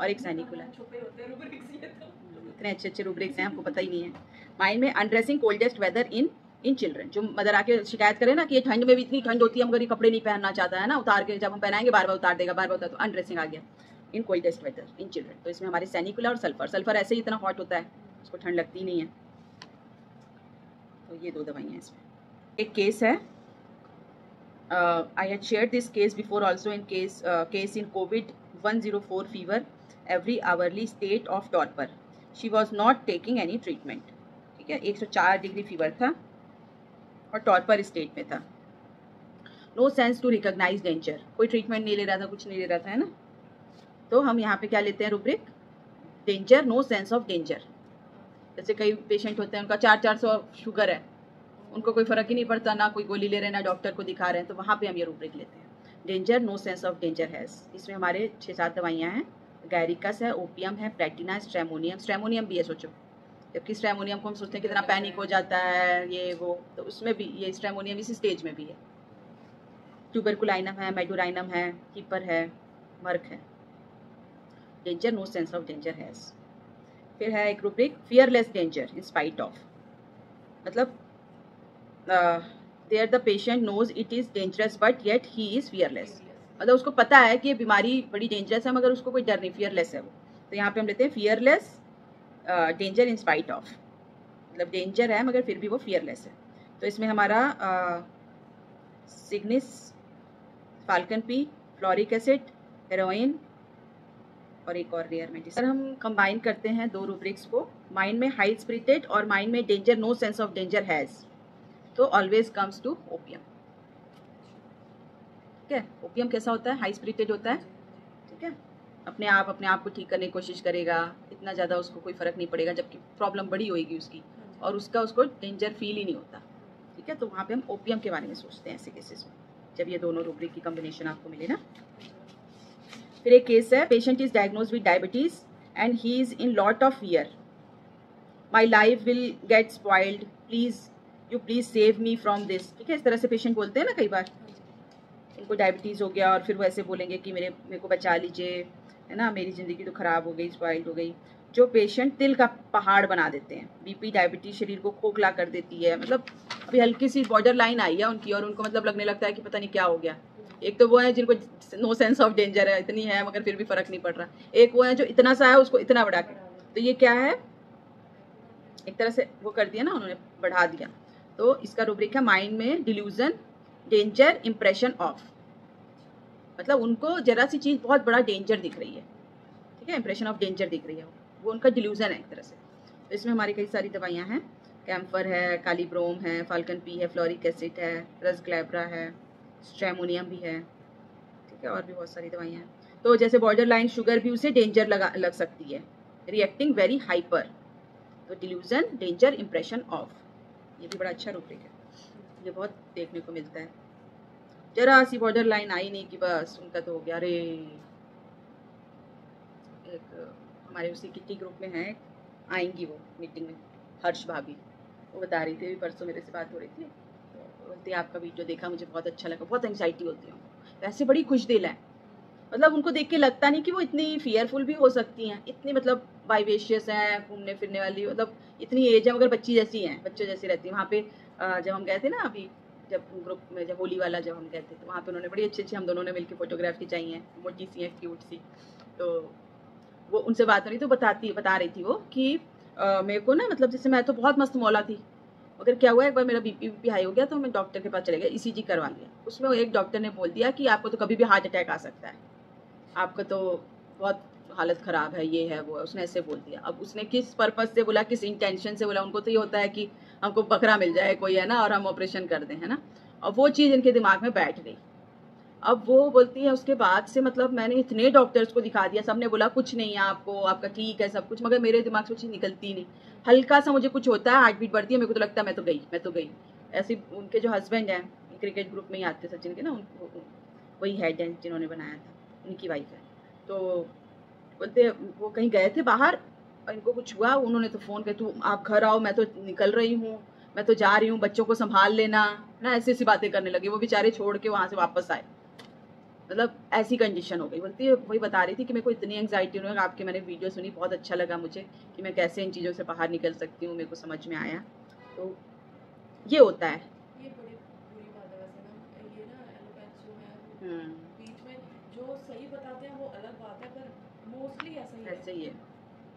और एक सैनिकुलर। इतने अच्छे अच्छे रूब्रिक्स हैं, हमको पता ही नहीं है। माइंड में undressing coldest weather in children. जो मदर आके शिकायत करे ना कि ये ठंड में भी इतनी ठंड होती है मगर ये कपड़े नहीं पहनना चाहता है ना, उतार के जब हम पहनाएंगे बार बार उतार देगा, बार बार उतार, तो अनड्रेसिंग आ गया इन कोल्डेस्ट वेदर इन चिल्ड्रन। तो इसमें हमारे सैनिकुलर और सल्फर, सल्फर ऐसे ही इतना हॉट होता है, उसको ठंड लगती नहीं है। तो ये 2 दवाइयाँ हैं इसमें। एक केस है, I had shared this case before also in case in COVID-104 fever, every hourly state of torpor. She was not taking any treatment. ठीक है, 104 डिग्री फीवर था और टॉर्पर स्टेट में था। No sense to recognise danger, कोई treatment नहीं ले रहा था, कुछ नहीं ले रहा था, है ना। तो हम यहाँ पे क्या लेते हैं rubric, danger, no sense of danger. जैसे कई पेशेंट होते हैं उनका 400 शुगर है, उनको कोई फर्क ही नहीं पड़ता, ना कोई गोली ले रहे हैं ना डॉक्टर को दिखा रहे हैं, तो वहाँ पे हम ये रूब्रिक लेते हैं, danger, no sense of danger has. इसमें हमारे 6-7 दवाइयाँ हैं, गैरिकस है, ओपियम है, प्लेटिना, स्ट्रेमोनियम। स्ट्रेमोनियम भी है, सोचो, जबकि स्ट्रेमोनियम को हम सोचते हैं कितना पैनिक हो जाता है ये वो, तो उसमें भी ये स्ट्रेमोनियम इसी स्टेज में भी है। ट्यूबरकुलाइनम है, मेडुराइनम है, कीपर है, मर्क है। Danger, no sense of danger has. फिर है एक rubric, fearless danger in spite of, मतलब there the patient knows it is dangerous but yet he is fearless. मतलब उसको पता है कि ये बीमारी बड़ी डेंजरस है मगर उसको कोई डर नहीं, फियरलेस है वो। तो यहाँ पे हम लेते हैं fearless danger in spite of, मतलब डेंजर है मगर फिर भी वो फियरलेस है। तो इसमें हमारा cygnus, falcon P, fluoric acid, heroin और एक और रेयर मेडिसिन। हम कंबाइन करते हैं 2 रूब्रिक्स को, माइंड में हाई स्पिरिटेड और माइंड में danger, no sense of danger has, तो ऑलवेज कम्स टू ओपियम। ठीक है, ओपियम कैसा होता है, हाई स्पिरिटेड होता है। ठीक है, अपने आप को ठीक करने की कोशिश करेगा, इतना ज़्यादा उसको कोई फ़र्क नहीं पड़ेगा, जबकि प्रॉब्लम बड़ी होएगी उसकी और उसको डेंजर फील ही नहीं होता। ठीक है, तो वहाँ पे हम ओपियम के बारे में सोचते हैं ऐसे केसेस में, जब ये दोनों रूब्रिक की कम्बिनेशन आपको मिले ना। फिर एक केस है, patient is diagnose with diabetes and he is in lot of fear, my life will get spoiled, please save me from this. ठीक है, इस तरह से पेशेंट बोलते हैं ना कई बार, इनको डायबिटीज़ हो गया और फिर वो ऐसे बोलेंगे कि मेरे को बचा लीजिए, है ना, मेरी ज़िंदगी तो ख़राब हो गई, स्पॉइल्ड हो गई। जो पेशेंट दिल का पहाड़ बना देते हैं, बीपी डायबिटीज़ शरीर को खोखला कर देती है, मतलब अभी हल्की सी बॉर्डर लाइन आई है उनकी और उनको मतलब लगने लगता है कि पता नहीं क्या हो गया, एक तो वो है जिनको नो सेंस ऑफ डेंजर है, इतनी है मगर फिर भी फर्क नहीं पड़ रहा। एक वो है जो इतना सा है उसको इतना बढ़ा के, तो ये क्या है, एक तरह से वो कर दिया ना उन्होंने, बढ़ा दिया। तो इसका रूब्रिक है माइंड में डिल्यूजन, डेंजर, इम्प्रेशन ऑफ। मतलब उनको जरा सी चीज़ बहुत बड़ा डेंजर दिख रही है, ठीक है, इंप्रेशन ऑफ डेंजर दिख रही है, वो उनका डिल्यूजन है एक तरह से। तो इसमें हमारी कई सारी दवाइयाँ हैं, कैम्फर है, कालीब्रोम है, फाल्कन पी है, फ्लोरिक एसिड है, रसग्लैब्रा है, स्ट्रेमोनियम भी है, ठीक है, और भी बहुत सारी दवाइयाँ हैं। तो जैसे बॉर्डर लाइन शुगर भी उसे डेंजर लग सकती है, रिएक्टिंग वेरी हाइपर। तो डिल्यूजन, डेंजर, इम्प्रेशन ऑफ, ये भी बड़ा अच्छा रूब्रिक है, ये बहुत देखने को मिलता है। जरा सी बॉर्डर लाइन आई नहीं कि बस उनका तो हो गया। अरे एक हमारे उसी किटी ग्रुप में है, आएंगी वो मीटिंग में, हर्ष भाभी, वो बता रही थी, अभी परसों मेरे से बात हो रही थी, तो बोलती आपका वीडियो देखा मुझे बहुत अच्छा लगा, बहुत एंग्जाइटी होती है, वैसे बड़ी खुश दिल है। मतलब उनको देख के लगता नहीं कि वो इतनी फियरफुल भी हो सकती हैं, इतनी मतलब वाइवेशियस हैं, घूमने फिरने वाली, मतलब इतनी एज है मगर बच्ची जैसी हैं, बच्चों जैसी रहती हैं। वहाँ पे जब हम गए थे ना अभी, जब ग्रुप में जब होली वाला जब हम गए थे, तो वहाँ पे उन्होंने बड़ी अच्छी हम दोनों ने मिलकर फोटोग्राफ खिंचाई हैं, मोटी सी हैं, क्यूट सी। तो वो उनसे बात हो रही तो बता रही थी वो कि मेरे को ना, मतलब जैसे मैं तो बहुत मस्त मौला थी, मगर क्या हुआ, एक बार मेरा बीपी हाई हो गया तो मैं डॉक्टर के पास चले गए, ईसीजी करवा लिया। उसमें एक डॉक्टर ने बोल दिया कि आपको तो कभी भी हार्ट अटैक आ सकता है, आपका तो बहुत हालत ख़राब है, ये है वो है, उसने ऐसे बोल दिया। अब उसने किस पर्पज़ से बोला, किस इंटेंशन से बोला, उनको तो ये होता है कि हमको बकरा मिल जाए कोई, है ना, और हम ऑपरेशन कर दें, है ना, और वो चीज़ इनके दिमाग में बैठ गई। अब वो बोलती है उसके बाद से, मतलब मैंने इतने डॉक्टर्स को दिखा दिया, सबने बोला कुछ नहीं है आपको, आपका ठीक है सब कुछ, मगर मेरे दिमाग से चीज़ निकलती नहीं। हल्का सा मुझे कुछ होता है, हार्ट बीट बढ़ती है, मेरे को तो लगता है मैं तो गई। ऐसे उनके जो हस्बैंड हैं, क्रिकेट ग्रुप में ही आते सचिन के ना, वही हेड हैं जिन्होंने बनाया था, उनकी वाइफ है। तो बोलते वो कहीं गए थे बाहर, इनको कुछ हुआ, उन्होंने तो फ़ोन किया, तू आप घर आओ, मैं तो निकल रही हूँ, मैं तो जा रही हूँ, बच्चों को संभाल लेना ना, ऐसी ऐसी बातें करने लगे। वो बेचारे छोड़ के वहाँ से वापस आए, मतलब ऐसी कंडीशन हो गई। बोलती है, वही बता रही थी कि मेरे को इतनी एंग्जाइटी होने लगा, आपके मैंने वीडियो सुनी, बहुत अच्छा लगा मुझे कि मैं कैसे इन चीज़ों से बाहर निकल सकती हूँ, मेरे को समझ में आया। तो ये होता है, ये बड़ी बुरी बात है वैसे ना, ये ना एलोपैथ जो है बीच में जो सही बताते हैं वो अलग बात है, पर मोस्टली ऐसा ही है।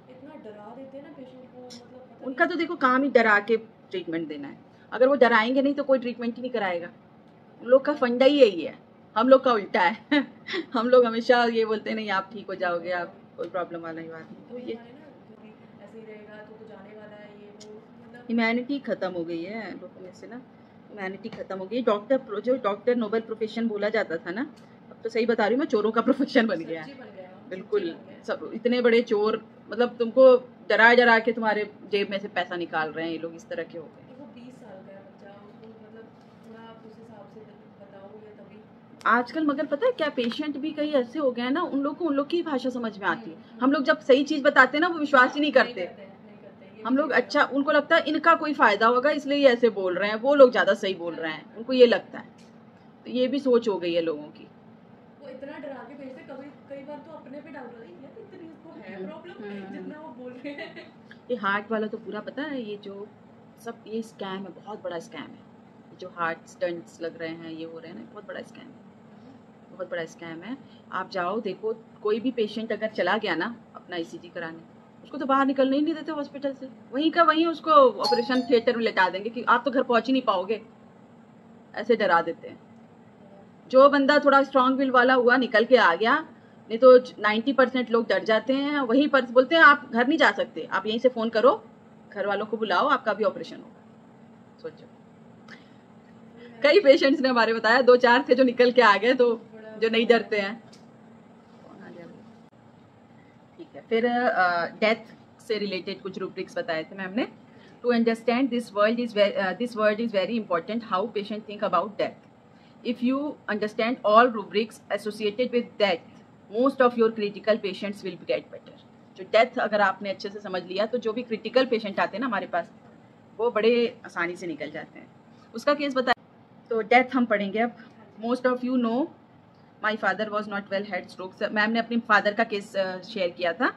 इतना डरा देते हैं ना पेशेंट को, मतलब उनका तो देखो काम ही डरा के ट्रीटमेंट देना है, अगर वो डराएंगे नहीं तो कोई ट्रीटमेंट ही नहीं कराएगा। उन लोग का फंडा ही यही है, हम लोग का उल्टा है हम लोग हमेशा ये बोलते हैं नहीं आप ठीक हो जाओगे, आप कोई प्रॉब्लम वाला ही बात नहीं। तो ये ऐसे ही रहेगा तो जाने वाला है, ये वो, मतलब ह्यूमैनिटी खत्म हो गई है लोगों में से ना, ह्यूमैनिटी खत्म हो गई। डॉक्टर, जो डॉक्टर नोबेल प्रोफेशन बोला जाता था ना, अब तो सही बता रही हूँ मैं, चोरों का प्रोफेशन बन गया है। बिल्कुल, सब इतने बड़े चोर, मतलब तुमको डरा के तुम्हारे जेब में से पैसा निकाल रहे हैं ये लोग, इस तरह के हो गए। वो 20 साल का है बच्चा, उसको मतलब थोड़ा आप उस हिसाब से बताओगे तभी। आजकल मगर पता है क्या, पेशेंट भी कई ऐसे हो गए हैं ना, उन लोग को उन लोग की भाषा समझ में आती है। हम लोग जब सही चीज बताते हैं ना, वो विश्वास ही नहीं करते। हम लोग अच्छा, उनको लगता है इनका कोई फायदा होगा इसलिए ये ऐसे बोल रहे हैं, वो लोग ज्यादा सही बोल रहे हैं, उनको ये लगता है। तो ये भी सोच हो गई है लोगों की। वो इतना डरा के भेजते, कई बार तो अपने पे डाल रहे हैं यार, इतनी इसको है प्रॉब्लम जितना वो बोल रहे हैं। ये हार्ट वाला तो पूरा पता है, ये जो सब ये स्कैम है, बहुत बड़ा स्कैम है। जो हार्ट स्टंट्स लग रहे हैं, ये हो रहे हैं ना, बहुत बड़ा स्कैम है, बहुत बड़ा स्कैम है। आप जाओ देखो, कोई भी पेशेंट अगर चला गया ना अपना ईसीजी कराने, उसको तो बाहर निकलने ही नहीं देते हॉस्पिटल से, वहीं का वहीं उसको ऑपरेशन थिएटर में लेटा देंगे कि आप तो घर पहुंच ही नहीं पाओगे, ऐसे डरा देते हैं। जो बंदा थोड़ा स्ट्रांग विल वाला हुआ निकल के आ गया, नहीं तो 90% लोग डर जाते हैं, वहीं पर बोलते हैं आप घर नहीं जा सकते, आप यहीं से फ़ोन करो, घर वालों को बुलाओ, आपका भी ऑपरेशन होगा। सोचो, कई पेशेंट्स ने हमारे बताया, 2-4 थे जो निकल के आ गए, तो जो नहीं डरते हैं। ठीक है, फिर डेथ से रिलेटेड कुछ रूब्रिक्स बताए थे मैम ने। To understand this word is very important, how patient think about death. If you understand all rubrics associated with death, most of your critical patients will get better. जो death अगर आपने अच्छे से समझ लिया, तो जो भी क्रिटिकल पेशेंट आते हैं ना हमारे पास, वो बड़े आसानी से निकल जाते हैं। उसका केस बताया, तो डेथ हम पढ़ेंगे अब। Most of you know my father was not well, had stroke. Ma'am ने अपने फादर का केस शेयर किया था,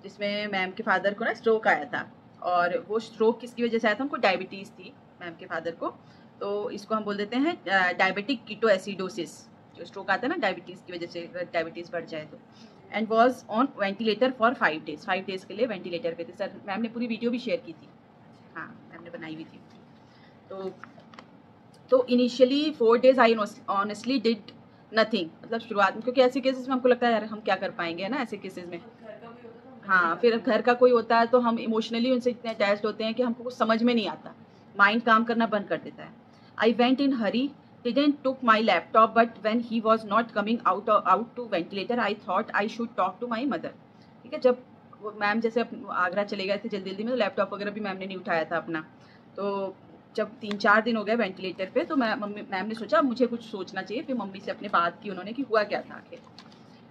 जिसमें मैम के फादर को ना स्ट्रोक आया था, और वो स्ट्रोक किसकी वजह से आया था, उनको डायबिटीज़ थी मैम के फादर को। तो इसको हम बोल देते हैं डायबिटिक कीटोएसिडोसिस, जो स्ट्रोक आता है ना डायबिटीज़ की वजह से, डायबिटीज़ बढ़ जाए तो, and was on ventilator for 5 days, 5 days के लिए वेंटिलेटर पे थे। सर मैम ने पूरी वीडियो भी शेयर की थी, हाँ मैम ने बनाई हुई थी। तो initially 4 days I honestly did nothing, मतलब शुरुआत में, क्योंकि ऐसे केसेस में हमको लगता है यार हम क्या कर पाएंगे, है ना ऐसे केसेस में। हाँ, फिर घर का कोई होता है तो हम इमोशनली उनसे इतने अटैच्ड होते हैं कि हमको कुछ समझ में नहीं आता, माइंड काम करना बंद कर देता है। I went in Hari, didn't took my laptop, but when he was not coming out to ventilator, I thought I should talk to my mother। ठीक है, जब वो मैम जैसे आगरा चले गए थे जल्दी जल्दी में, तो लैपटॉप वगैरह भी मैम ने नहीं उठाया था अपना। तो जब 3-4 दिन हो गए वेंटिलेटर पे, तो मैम ने सोचा मुझे कुछ सोचना चाहिए, फिर मम्मी से अपने बात की उन्होंने कि हुआ क्या था आखिर।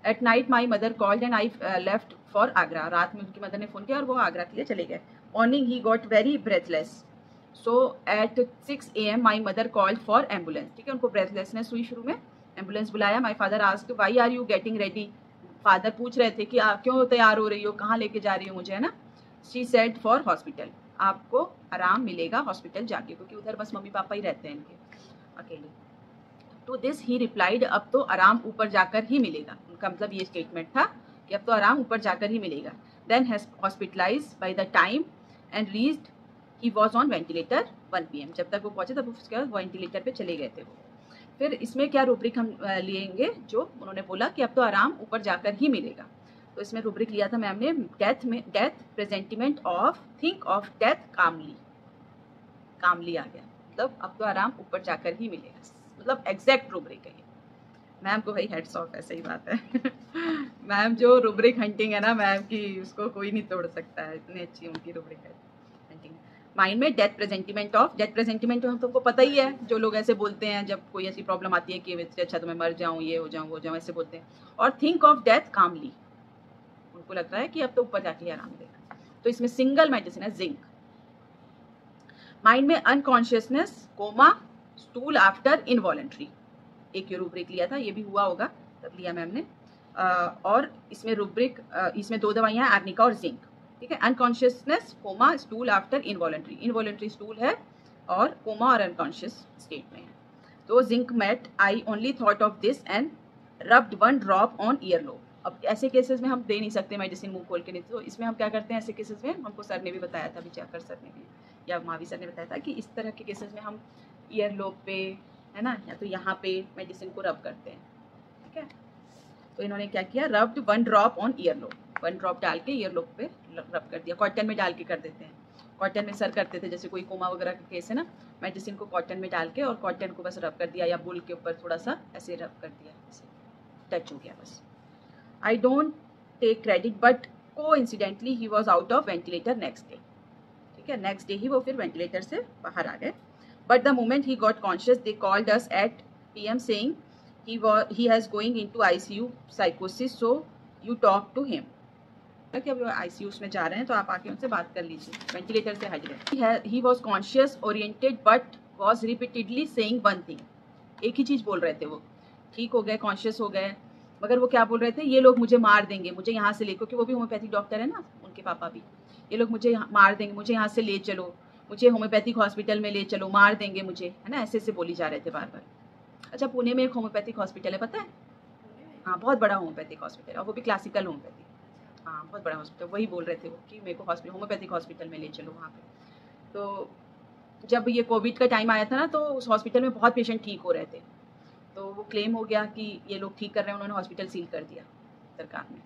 At night my mother called and I left for Agra, रात में उनकी मदर ने फ़ोन किया और वो आगरा के लिए चले गए। Morning he got very breathless, so at 6 AM my mother called for ambulance. ठीक है, उनको ब्रेथलेसनेस हुई शुरू में, एम्बुलेंस बुलाया। My father asked why are you getting ready, father पूछ रहे थे कि आप क्यों तैयार हो रही हो, कहाँ लेके जा रही हो मुझे, है ना। शी सेड फॉर हॉस्पिटल, आपको आराम मिलेगा हॉस्पिटल जाके, क्योंकि उधर बस मम्मी पापा ही रहते हैं इनके अकेले। टू दिस ही रिप्लाइड, अब तो आराम ऊपर जाकर ही मिलेगा। उनका मतलब ये स्टेटमेंट था कि अब तो आराम ऊपर जाकर ही मिलेगा। Then has hospitalise by the time and reached he was on ventilator 1 PM। जब तक वो पहुंचे तब उसके बाद वेंटिलेटर पे चले गए थे वो। फिर इसमें क्या रूब्रिक हम लेंगे, जो उन्होंने बोला कि अब तो आराम ऊपर जाकर ही मिलेगा, तो इसमें रूब्रिक लिया था मैम ने, death presentiment of, think of death calmly, calmly आ गया, मतलब अब तो आराम ऊपर जाकर ही मिलेगा, मतलब एग्जैक्ट रूब्रिक है। मैम को भाई हेड्स ऑफ है, सही बात है। मैम जो रूब्रिक हंटिंग है ना मैम की, उसको कोई नहीं तोड़ सकता है, इतनी अच्छी उनकी रूब्रिक है हंटिंग। माइंड में डेथ प्रेजेंटिमेंट ऑफ, डेथ प्रेजेंटिमेंट हम तुमको पता ही है, जो लोग ऐसे बोलते हैं जब कोई ऐसी प्रॉब्लम आती है कि अच्छा तो मैं मर जाऊँ, ये हो जाऊँ, वो जाऊँ, ऐसे बोलते हैं। और थिंक ऑफ डेथ कामली, उनको लगता है कि अब तो ऊपर जाके आराम मिलेगा। तो इसमें सिंगल मेडिसिन है जिंक। माइंड में unconsciousness, coma, stool after involuntary, एक ये रूब्रिक लिया था, ये भी हुआ होगा तब लिया मैम ने। और इसमें रूब्रिक, इसमें 2 दवाइयाँ हैं, आर्निका और जिंक। ठीक है, unconsciousness, coma, stool after involuntary, involuntary stool है और कोमा और अनकॉन्शियस स्टेट में है। तो zinc met, I only thought of this and rubbed 1 drop on ear lobe. अब ऐसे केसेस में हम दे नहीं सकते मेडिसिन मुंह खोल के, नहीं, तो इसमें हम क्या करते हैं ऐसे केसेस में, हमको सर ने भी बताया था, विचाकर सर ने भी या मावी सर ने बताया था कि इस तरह के केसेस में हम ईयर लोब पे, है ना, या तो यहाँ पे मेडिसिन को रब करते हैं। ठीक है, तो इन्होंने क्या किया, rubbed 1 drop on ear lobe, 1 drop डाल के ईयर लोब पे रब कर दिया। कॉटन में डाल के कर देते हैं, कॉटन में सर करते थे, जैसे कोई कोमा वगैरह का केस है ना, मेडिसिन को कॉटन में डाल के और कॉटन को बस रब कर दिया, या बुल के ऊपर थोड़ा सा ऐसे रब कर दिया, ऐसे टच हो गया बस। I don't take credit but coincidentally he was out of ventilator next day. ठीक है, नेक्स्ट डे ही वो फिर वेंटिलेटर से बाहर आ गए। But the moment he got conscious, they called us at PM saying he has going into ICU psychosis, so you talk to him। कि अब ICU में जा रहे हैं तो आप आके उनसे बात कर लीजिए, वेंटिलेटर से हट गए। He was conscious oriented but was repeatedly saying one thing। एक ही चीज़ बोल रहे थे वो, ठीक हो गए, कॉन्शियस हो गए, मगर वो क्या बोल रहे थे, ये लोग मुझे मार देंगे, मुझे यहाँ से ले, क्योंकि वो भी होम्योपैथिक डॉक्टर है ना, उनके पापा भी, ये लोग मुझे मार देंगे, मुझे यहाँ से ले चलो, मुझे होम्योपैथिक हॉस्पिटल में ले चलो, मार देंगे मुझे, है ना, ऐसे ऐसे बोली जा रहे थे बार बार। अच्छा, पुणे में एक होम्योपैथिक हॉस्पिटल है, पता है? हाँ, बहुत बड़ा होम्योपैथिक हॉस्पिटल, और वो भी क्लासिकल होम्योपैथिक, हाँ बहुत बड़ा हॉस्पिटल। वही बोल रहे थे वो कि मेरे को होम्योपैथिक हॉस्पिटल में ले चलो वहाँ पे। तो जब ये कोविड का टाइम आया था ना, तो उस हॉस्पिटल में बहुत पेशेंट ठीक हो रहे थे, तो वो क्लेम हो गया कि ये लोग ठीक कर रहे हैं, उन्होंने हॉस्पिटल सील कर दिया सरकार ने।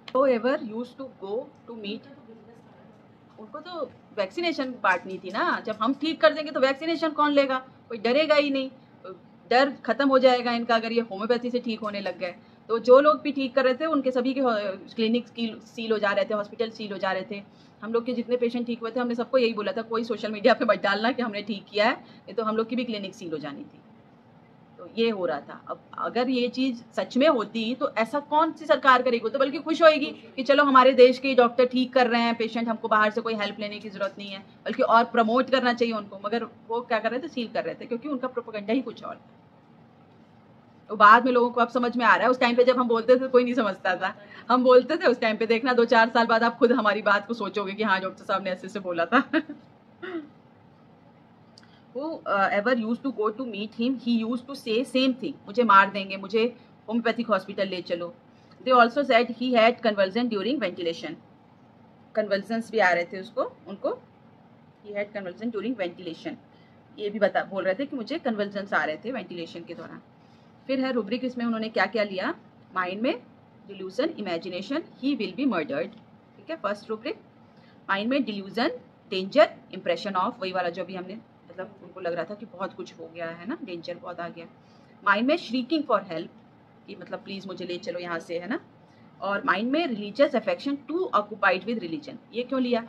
तो ever use to go to meet, उनको तो वैक्सीनेशन बांटनी थी ना, जब हम ठीक कर देंगे तो वैक्सीनेशन कौन लेगा, कोई डरेगा ही नहीं, डर खत्म हो जाएगा इनका अगर ये होम्योपैथी से ठीक होने लग गए। तो जो लोग भी ठीक कर रहे थे उनके सभी के क्लिनिक सील हो जा रहे थे, हॉस्पिटल सील हो जा रहे थे। हम लोग के जितने पेशेंट ठीक हुए थे हमने सबको यही बोला था, कोई सोशल मीडिया पे मत डालना कि हमने ठीक किया है, नहीं तो हम लोग की भी क्लिनिक सील हो जानी थी। तो ये हो रहा था। अब अगर ये चीज़ सच में होती तो ऐसा कौन सी सरकार करेगी, तो बल्कि खुश होएगी कि चलो हमारे देश के डॉक्टर ठीक कर रहे हैं पेशेंट, हमको बाहर से कोई हेल्प लेने की ज़रूरत नहीं है, बल्कि और प्रमोट करना चाहिए उनको। मगर वो क्या कर रहे थे, सील कर रहे थे, क्योंकि उनका प्रोपेगेंडा ही कुछ और था। तो बाद में लोगों को अब समझ में आ रहा है, उस टाइम पे जब हम बोलते थे कोई नहीं समझता था, हम बोलते थे उस टाइम पे, देखना 2-4 साल बाद आप खुद हमारी बात को सोचोगे कि हाँ डॉक्टर साहब ने ऐसे से बोला था। who ever used to go to meet him, he used to say same thing, मुझे मार देंगे, मुझे होम्योपैथिक हॉस्पिटल ले चलो. They also said he had convulsion during ventilation. Convulsions भी आ रहे थे उनको. He had convulsion during ventilation. ये भी बोल रहे थे कि मुझे convulsions आ रहे थे वेंटिलेशन के दौरान. फिर है रूब्रिक, इसमें उन्होंने क्या क्या लिया. माइंड में delusion, imagination, he will be murdered. ठीक है, फर्स्ट रूब्रिक. माइंड में डिल्यूजन, डेंजर, इंप्रेशन ऑफ, वही वाला जो भी हमने मतलब उनको लग रहा था कि बहुत कुछ हो गया है ना, डेंजर बहुत आ गया. माइंड में श्रीकिंग फॉर हेल्प, कि मतलब प्लीज मुझे ले चलो यहाँ से, है ना. और माइंड में religious affection, too occupied with religion. ये क्यों लिया?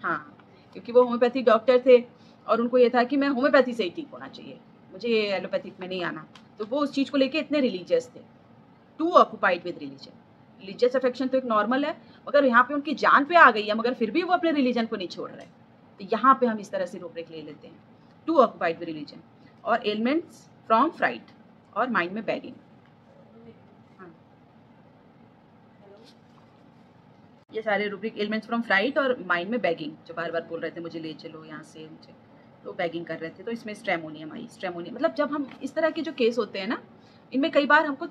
हाँ, क्योंकि वो होम्योपैथिक डॉक्टर थे और उनको ये था कि मैं होम्योपैथी से ही ठीक होना चाहिए, मुझे एलोपैथिक में नहीं आना. तो वो उस चीज़ को लेके इतने रिलीजियस थे. Too occupied with religion. Religious affection तो एक नॉर्मल है, मगर यहाँ पे उनकी जान पे आ गई है, मगर फिर भी वो अपने रिलीजन को नहीं छोड़ रहे. तो यहाँ पे हम इस तरह से रूब्रिक ले लेते हैं, टू ऑक्यूपाइड विद रिलीजन. और एलिमेंट्स फ्रॉम फ्राइट, और माइंड में बैगिंग. ये सारे रूब्रिक, एलिमेंट्स फ्रॉम फ्राइट और माइंड में बैगिंग, जो बार बार बोल रहे थे मुझे ले चलो यहाँ से, मुझे तो बैगिंग कर रहे थे. तो इसमें स्ट्रेमोनियम आई. स्ट्रेमोनियम मतलब जब हम इस तरह के जो केस होते हैं ना, इनमें कई बार हमको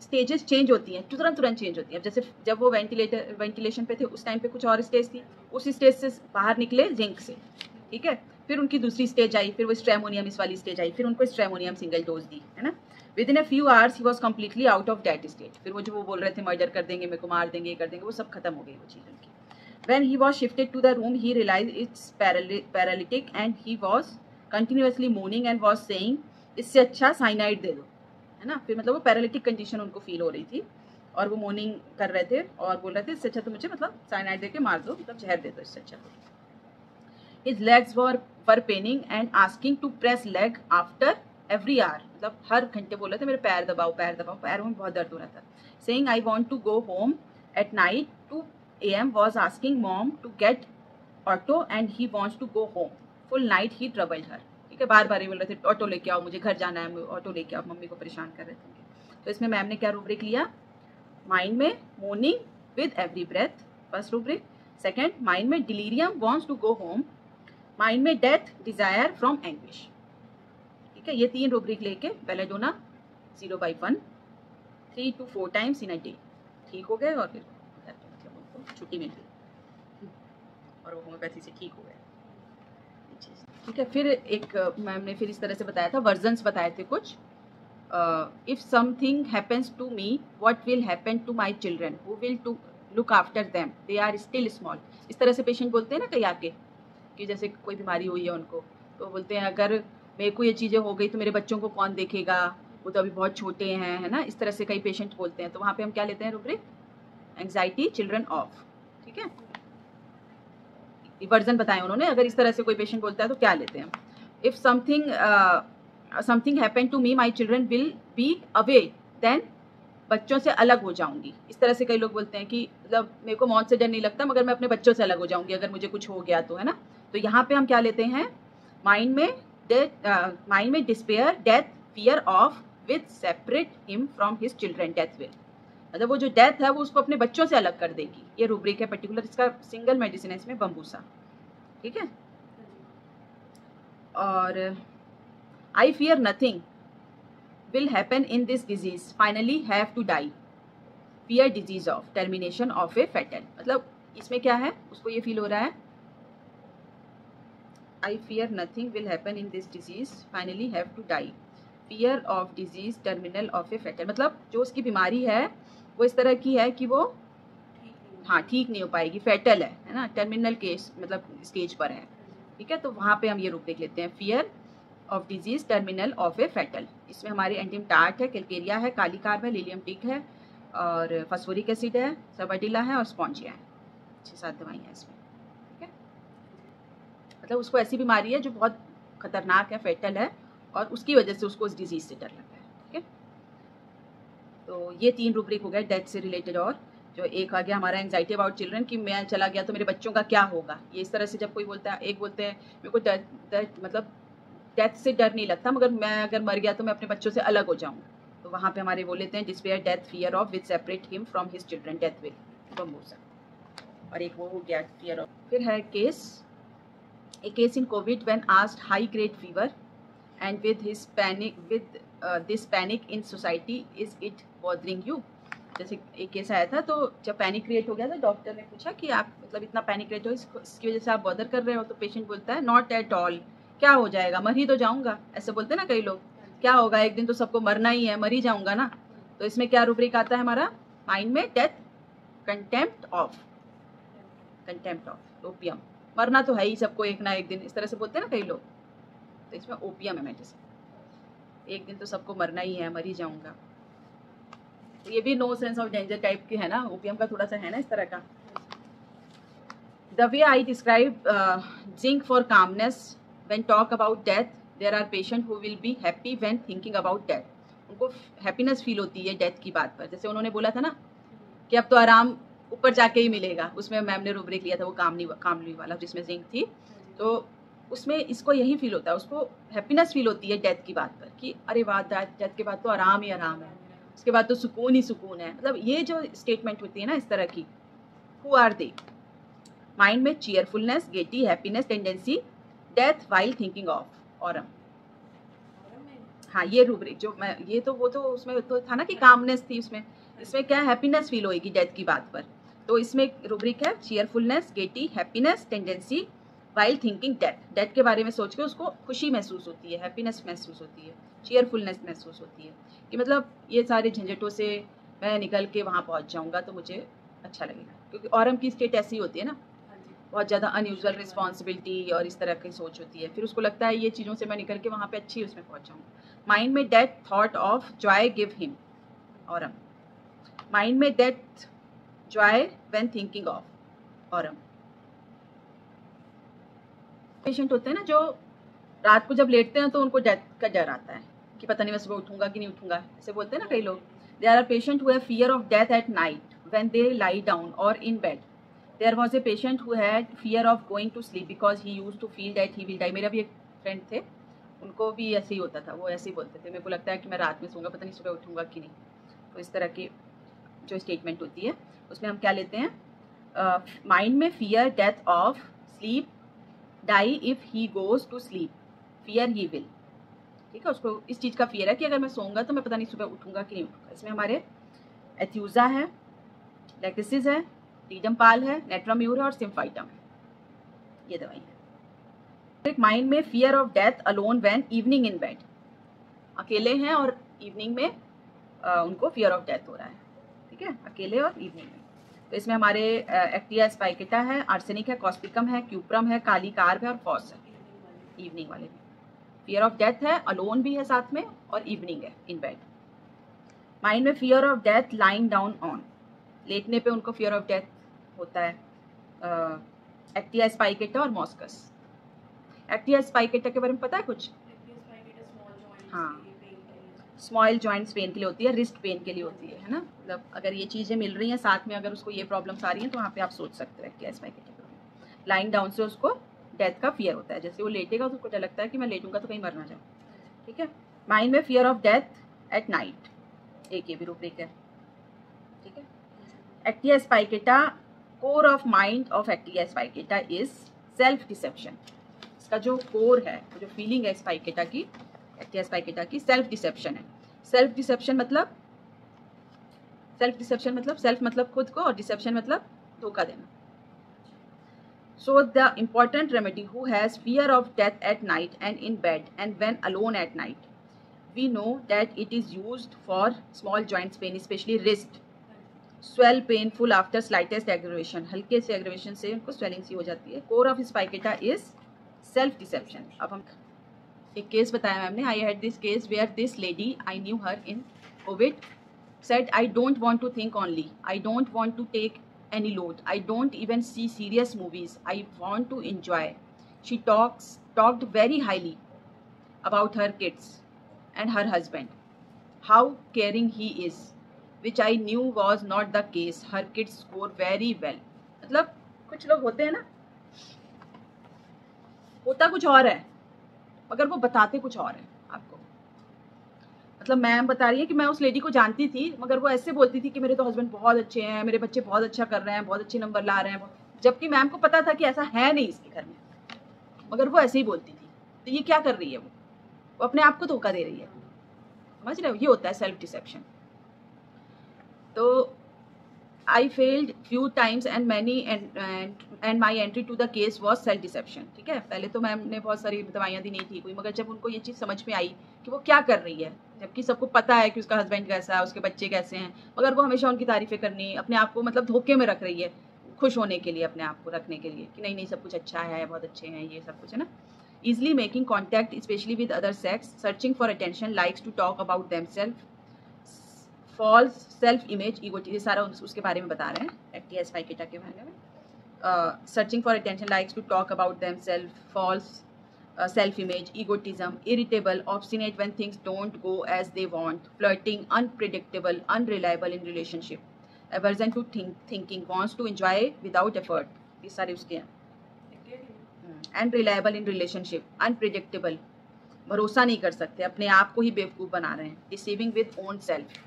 स्टेजेस चेंज होती हैं, तुरंत चेंज होती हैं. जैसे जब वो वेंटिलेशन पे थे उस टाइम पे कुछ और स्टेज थी, उस स्टेज से बाहर निकले जिंक से. ठीक है, फिर उनकी दूसरी स्टेज आई, फिर वो स्ट्रेमोनियम इस वाली स्टेज आई, फिर उनको स्ट्रेमोनियम सिंगल डोज दी, है ना. With in a few hours he was completely out of that stage. फिर वो जो वो बोल रहे थे मर्डर कर देंगे, मेरे को मार देंगे, ये कर देंगे, वो सब खत्म हो गई वो चीज़ उनकी. When he was shifted to the room, he realized it's paralytic and he was continuously moaning and was saying, इससे अच्छा साइनाइड दे दो, है ना. फिर मतलब वो पैरालिटिक कंडीशन उनको फील हो रही थी और वो मोर्निंग कर रहे थे और बोल रहे थे इससे अच्छा तो मुझे मतलब साइनाइड दे के मार दो, मतलब जहर दे दो इससे अच्छा. His legs were paining and asking to press leg after every hour. मतलब हर घंटे बोल रहे थे मेरे पैर दबाओ, पैर दबाओ, पैरों में बहुत दर्द हो रहा था. Saying I want to go home at night. 2 AM was asking mom to get auto and he wants to go home. Full night he troubled her. ठीक है, बार बार ये बोल रहे थे ऑटो लेके आओ, मुझे घर जाना है, ऑटो लेके आओ, मम्मी को परेशान कर रहे थे. तो इसमें मैम ने क्या रूब्रिक लिया? माइंड में moaning with every breath, first rubric. Second, mind में delirium wants to go home. Mind में डेथ, डिजायर फ्रॉम एंग्विश. ठीक है, ये 3 रूब्रिक लेके belladonna 0/1 3 to 4 times in a day. ठीक हो गए और फिर उनको छुट्टी मिल गई और वो होम्योपैथी से ठीक हो गए. ठीक है, फिर एक मैम ने फिर इस तरह से बताया था, वर्जन्स बताए थे कुछ. If something happens to me, what will happen to my children, who will to look after them, they are still small. इस तरह से पेशेंट बोलते हैं ना कहीं आके, कि जैसे कोई बीमारी हुई है उनको, तो बोलते हैं अगर मेरे को ये चीज़ें हो गई तो मेरे बच्चों को कौन देखेगा, वो तो अभी बहुत छोटे हैं, है ना. इस तरह से कई पेशेंट बोलते हैं. तो वहाँ पे हम क्या लेते हैं रूब्रिक? Anxiety children of. ठीक है, वर्जन बताए उन्होंने. अगर इस तरह से कोई पेशेंट बोलता है तो क्या लेते हैं? If something happen to me, my children will be away, then बच्चों से अलग हो जाऊंगी. इस तरह से कई लोग बोलते हैं कि मतलब मेरे को मौत से डर नहीं लगता, मगर मैं अपने बच्चों से अलग हो जाऊंगी अगर मुझे कुछ हो गया तो, है ना. तो यहाँ पे हम क्या लेते हैं? माइंड में despair, death, fear of, with separate him from his children, death will. मतलब वो जो डेथ है वो उसको अपने बच्चों से अलग कर देगी. ये रूब्रिक है पर्टिकुलर, इसका सिंगल मेडिसिन है इसमें, बम्बूसा. ठीक है, और I fear nothing will happen in this disease, finally have to die, fear disease of, termination of a fatal. मतलब इसमें क्या है, उसको ये फील हो रहा है I fear nothing will happen in this disease, finally have to die, fear of disease, terminal of a fatal. मतलब जो उसकी बीमारी है वो इस तरह की है कि वो ठीक नहीं हो पाएगी, फेटल है ना, टर्मिनल केस मतलब स्टेज पर है. ठीक है, तो वहाँ पे हम ये रूप देख लेते हैं, fear of disease, terminal of a fatal. इसमें हमारी एंटीम टार्ट है, कैल्केरिया है, काली कार्ब है, लिलियम टिक है, और फॉस्फोरिक एसिड है, सबडिला है और स्पॉन्जिया है. 6-7 दवाइयाँ हैं इसमें. ठीक है, मतलब उसको ऐसी बीमारी है जो बहुत खतरनाक है, फेटल है, और उसकी वजह से उसको उस डिजीज से डर लग रहा है. ठीक है, तो ये 3 रूब्रिक हो गए डेथ से रिलेटेड. और जो एक आ गया हमारा एंग्जाइटी अबाउट चिल्ड्रन, कि मैं चला गया तो मेरे बच्चों का क्या होगा. ये इस तरह से जब कोई बोलता है, एक बोलते हैं मेरे को मतलब डेथ से डर नहीं लगता, मगर मैं अगर मर गया तो मैं अपने बच्चों से अलग हो जाऊंगा. तो वहाँ पे हमारे वो लेते हैं despair, death, fear of, with separate him from his children, death will, bambusa. और एक वो हो गया फियर ऑफ. फिर है case A case in COVID when asked high grade fever and with this panic in society, is it bothering you? जैसे एक case आया था, तो जब पैनिक क्रिएट हो गया था, डॉक्टर ने पूछा कि आप मतलब इतना पैनिक क्रिएट हो, इसकी वजह से आप बॉदर कर रहे हो, तो पेशेंट बोलता है नॉट एट ऑल, क्या हो जाएगा, मर ही तो जाऊंगा। ऐसे बोलते हैं ना कई लोग, क्या होगा, एक दिन तो सबको मरना ही है, मर ही जाऊंगा ना। तो इसमें क्या रूब्रिक आता है हमारा माइंड में, डेथ, कंटेम्प्ट ऑफ, ओपियम, मरना तो है ही सबको एक ना एक दिन, इस तरह से बोलते हैं ना कई लोग। तो इसमें ओपियम है मेडिसिन, एक दिन तो सबको मरना ही है, मर ही जाऊंगा। तो ये भी no sense of danger type की है ना, ओपियम का थोड़ा सा है ना इस तरह का। The way I describe zinc for calmness when talk about death, there are patient who will be happy when thinking about death. उनको हैप्पीनेस फील होती है डेथ की बात पर। जैसे उन्होंने बोला था ना कि अब तो आराम ऊपर जाके ही मिलेगा, उसमें मैम ने रूब्रिक लिया था वो कामली वाला जिसमें जिंक थी, तो उसमें इसको यही फील होता है, उसको हैप्पीनेस फील होती है डेथ की बात पर कि अरे वाह, डेथ के बाद तो आराम ही आराम है, उसके बाद तो सुकून ही सुकून है। मतलब ये जो स्टेटमेंट होती है ना इस तरह की, हु आर दे? माइंड में cheerfulness, Getty, happiness tendency, death while thinking of Aurum. हाँ, ये रूब्रिक जो मैं ये तो वो तो उसमें तो था ना कि कामनेस थी उसमें, इसमें क्या हैप्पीनेस फील होएगी डेथ की बात पर। तो इसमें रूब्रिक है cheerfulness, Getty, happiness tendency while thinking death. Death के बारे में सोच के उसको खुशी महसूस होती है, हैप्पीनेस महसूस होती है, चीयरफुलनेस महसूस होती है कि मतलब ये सारे झंझटों से मैं निकल के वहाँ पहुँच जाऊँगा तो मुझे अच्छा लगेगा। क्योंकि ऑरम की स्टेट ऐसी होती है ना, बहुत ज़्यादा अनयूजुअल रिस्पॉन्सिबिलिटी और इस तरह की सोच होती है, फिर उसको लगता है ये चीज़ों से मैं निकल के वहाँ पे अच्छी उसमें पहुँच जाऊँगा। माइंड में death thought of joy give him aurum. Mind में death joy when thinking of aurum. Patient होते हैं ना जो रात को जब लेटते हैं तो उनको डेथ का डर आता है कि पता नहीं मैं सुबह उठूंगा कि नहीं उठूंगा, ऐसे बोलते हैं ना कई लोग। There are patient who have fear of death at night when they lie down और in bed. There was a patient who had fear of going to sleep because he used to feel that he will die. मेरा भी एक friend थे, उनको भी ऐसे ही होता था, वो ऐसे ही बोलते थे, मेरे को लगता है कि मैं रात में सोऊंगा, पता नहीं सुबह उठूंगा कि नहीं। तो इस तरह की जो स्टेटमेंट होती है उसमें हम क्या लेते हैं, माइंड में fear death of sleep, die if he goes to sleep, fear he will. ठीक है, उसको इस चीज़ का फियर है कि अगर मैं सोऊंगा तो मैं पता नहीं सुबह उठूंगा कि नहीं उठूंगा। इसमें हमारे एथ्यूजा है, लैक्टिसिस है, टीडमपाल है, नेट्राम्यूर है और सिम्फाइटम है, ये दवाई है। माइंड में fear of death alone when evening in bed, अकेले हैं और इवनिंग में उनको फियर ऑफ डेथ हो रहा है। ठीक है, अकेले और इवनिंग में। तो इसमें हमारे एक्टिया स्पाइकेटा है, आर्सेनिक है, कॉस्पिकम है, क्यूप्रम है, काली कार्ब है और फॉस है, इवनिंग वाले में। फियर ऑफ डेथ है, अलोन भी है साथ में और इवनिंग है इन बेड। माइंड में fear of death lying down on, लेटने पे उनको फियर ऑफ डेथ होता है, एक्टिया स्पाइकेटा और मॉस्कस। एक्टिया स्पाइकेटा के बारे में पता है कुछ? हाँ, स्मॉल जॉइंट्स पेन के लिए होती है, रिस्ट पेन के लिए होती है ना। मतलब अगर ये चीज़ें मिल रही हैं साथ में, अगर उसको ये प्रॉब्लम्स आ रही हैं तो वहाँ पे आप सोच सकते हो एक्टिया स्पाइकेटा के बारे में। लाइंग डाउन से उसको डेथ का फियर होता है, जैसे वो लेटेगा तो उसको डर लगता है कि मैं लेटूंगा तो कहीं मर ना जाऊँ। ठीक है, माइंड में fear of death at night, एक ये भी रूब्रिक है। ठीक है, actaea spicata, core of mind of actaea spicata is self deception. इसका जो कोर है, जो फीलिंग है स्पाइकेटा की, एक्टिया स्पाइकेटा की, सेल्फ डिसेप्शन है। सेल्फ डिसेप्शन मतलब सेल्फ मतलब खुद को और डिसेप्शन मतलब धोखा देना। So the important remedy, who has fear of death at night and in bed and when alone at night, we know that it is used for small joints pain, especially wrist, swell painful after slightest aggravation, हल्के से aggravation से उनको swelling सी हो जाती है। Core of spicaita is self deception। अब हम एक केस बताया मैम ने, I had this case where this lady, I knew her in COVID, said I don't want to think only, I don't want to take any load, I don't even see serious movies, I want to enjoy. She talked very highly about her kids and her husband, how caring he is, which I knew was not the case. Her kids score very well. मतलब कुछ लोग होते हैं ना, होता कुछ और है मगर वो बताते कुछ और है आपको। मतलब मैम बता रही है कि मैं उस लेडी को जानती थी मगर वो ऐसे बोलती थी कि मेरे तो हस्बैंड बहुत अच्छे हैं, मेरे बच्चे बहुत अच्छा कर रहे हैं, बहुत अच्छे नंबर ला रहे हैं, जबकि मैम को पता था कि ऐसा है नहीं इसके घर में। मगर वो ऐसे ही बोलती थी। तो ये क्या कर रही है, वो अपने आप को धोखा दे रही है, समझ रहे हो? ये होता है सेल्फ डिसेप्शन। तो I failed few times and my entry to the case was self deception। ठीक है, पहले तो मैम ने बहुत सारी दवाइयाँ दी नहीं थी कोई, मगर जब उनको ये चीज़ समझ में आई कि वो क्या कर रही है, जबकि सबको पता है कि उसका हस्बैंड कैसा है, उसके बच्चे कैसे हैं, मगर वो हमेशा उनकी तारीफें करनी, अपने आप को मतलब धोखे में रख रही है, खुश होने के लिए, अपने आप को रखने के लिए कि नहीं नहीं सब कुछ अच्छा है, बहुत अच्छे हैं, ये सब कुछ है ना। Easily making contact especially with other sex, searching for attention, likes to talk about themselves, false self image, ego, ये सारा उसके बारे में बता रहे हैं FTS फाइकेटा के बारे में। Searching for attention, likes to talk about them self, false self image, egotism, irritable, obstinate when things don't go as they want, flirting, unpredictable, unreliable in relationship, aversion to thinking, wants to enjoy without effort, ये सारे उसके हैं। Unreliable in relationship, unpredictable, भरोसा नहीं कर सकते, अपने आप को ही बेवकूफ़ बना रहे हैं, deceiving with own self.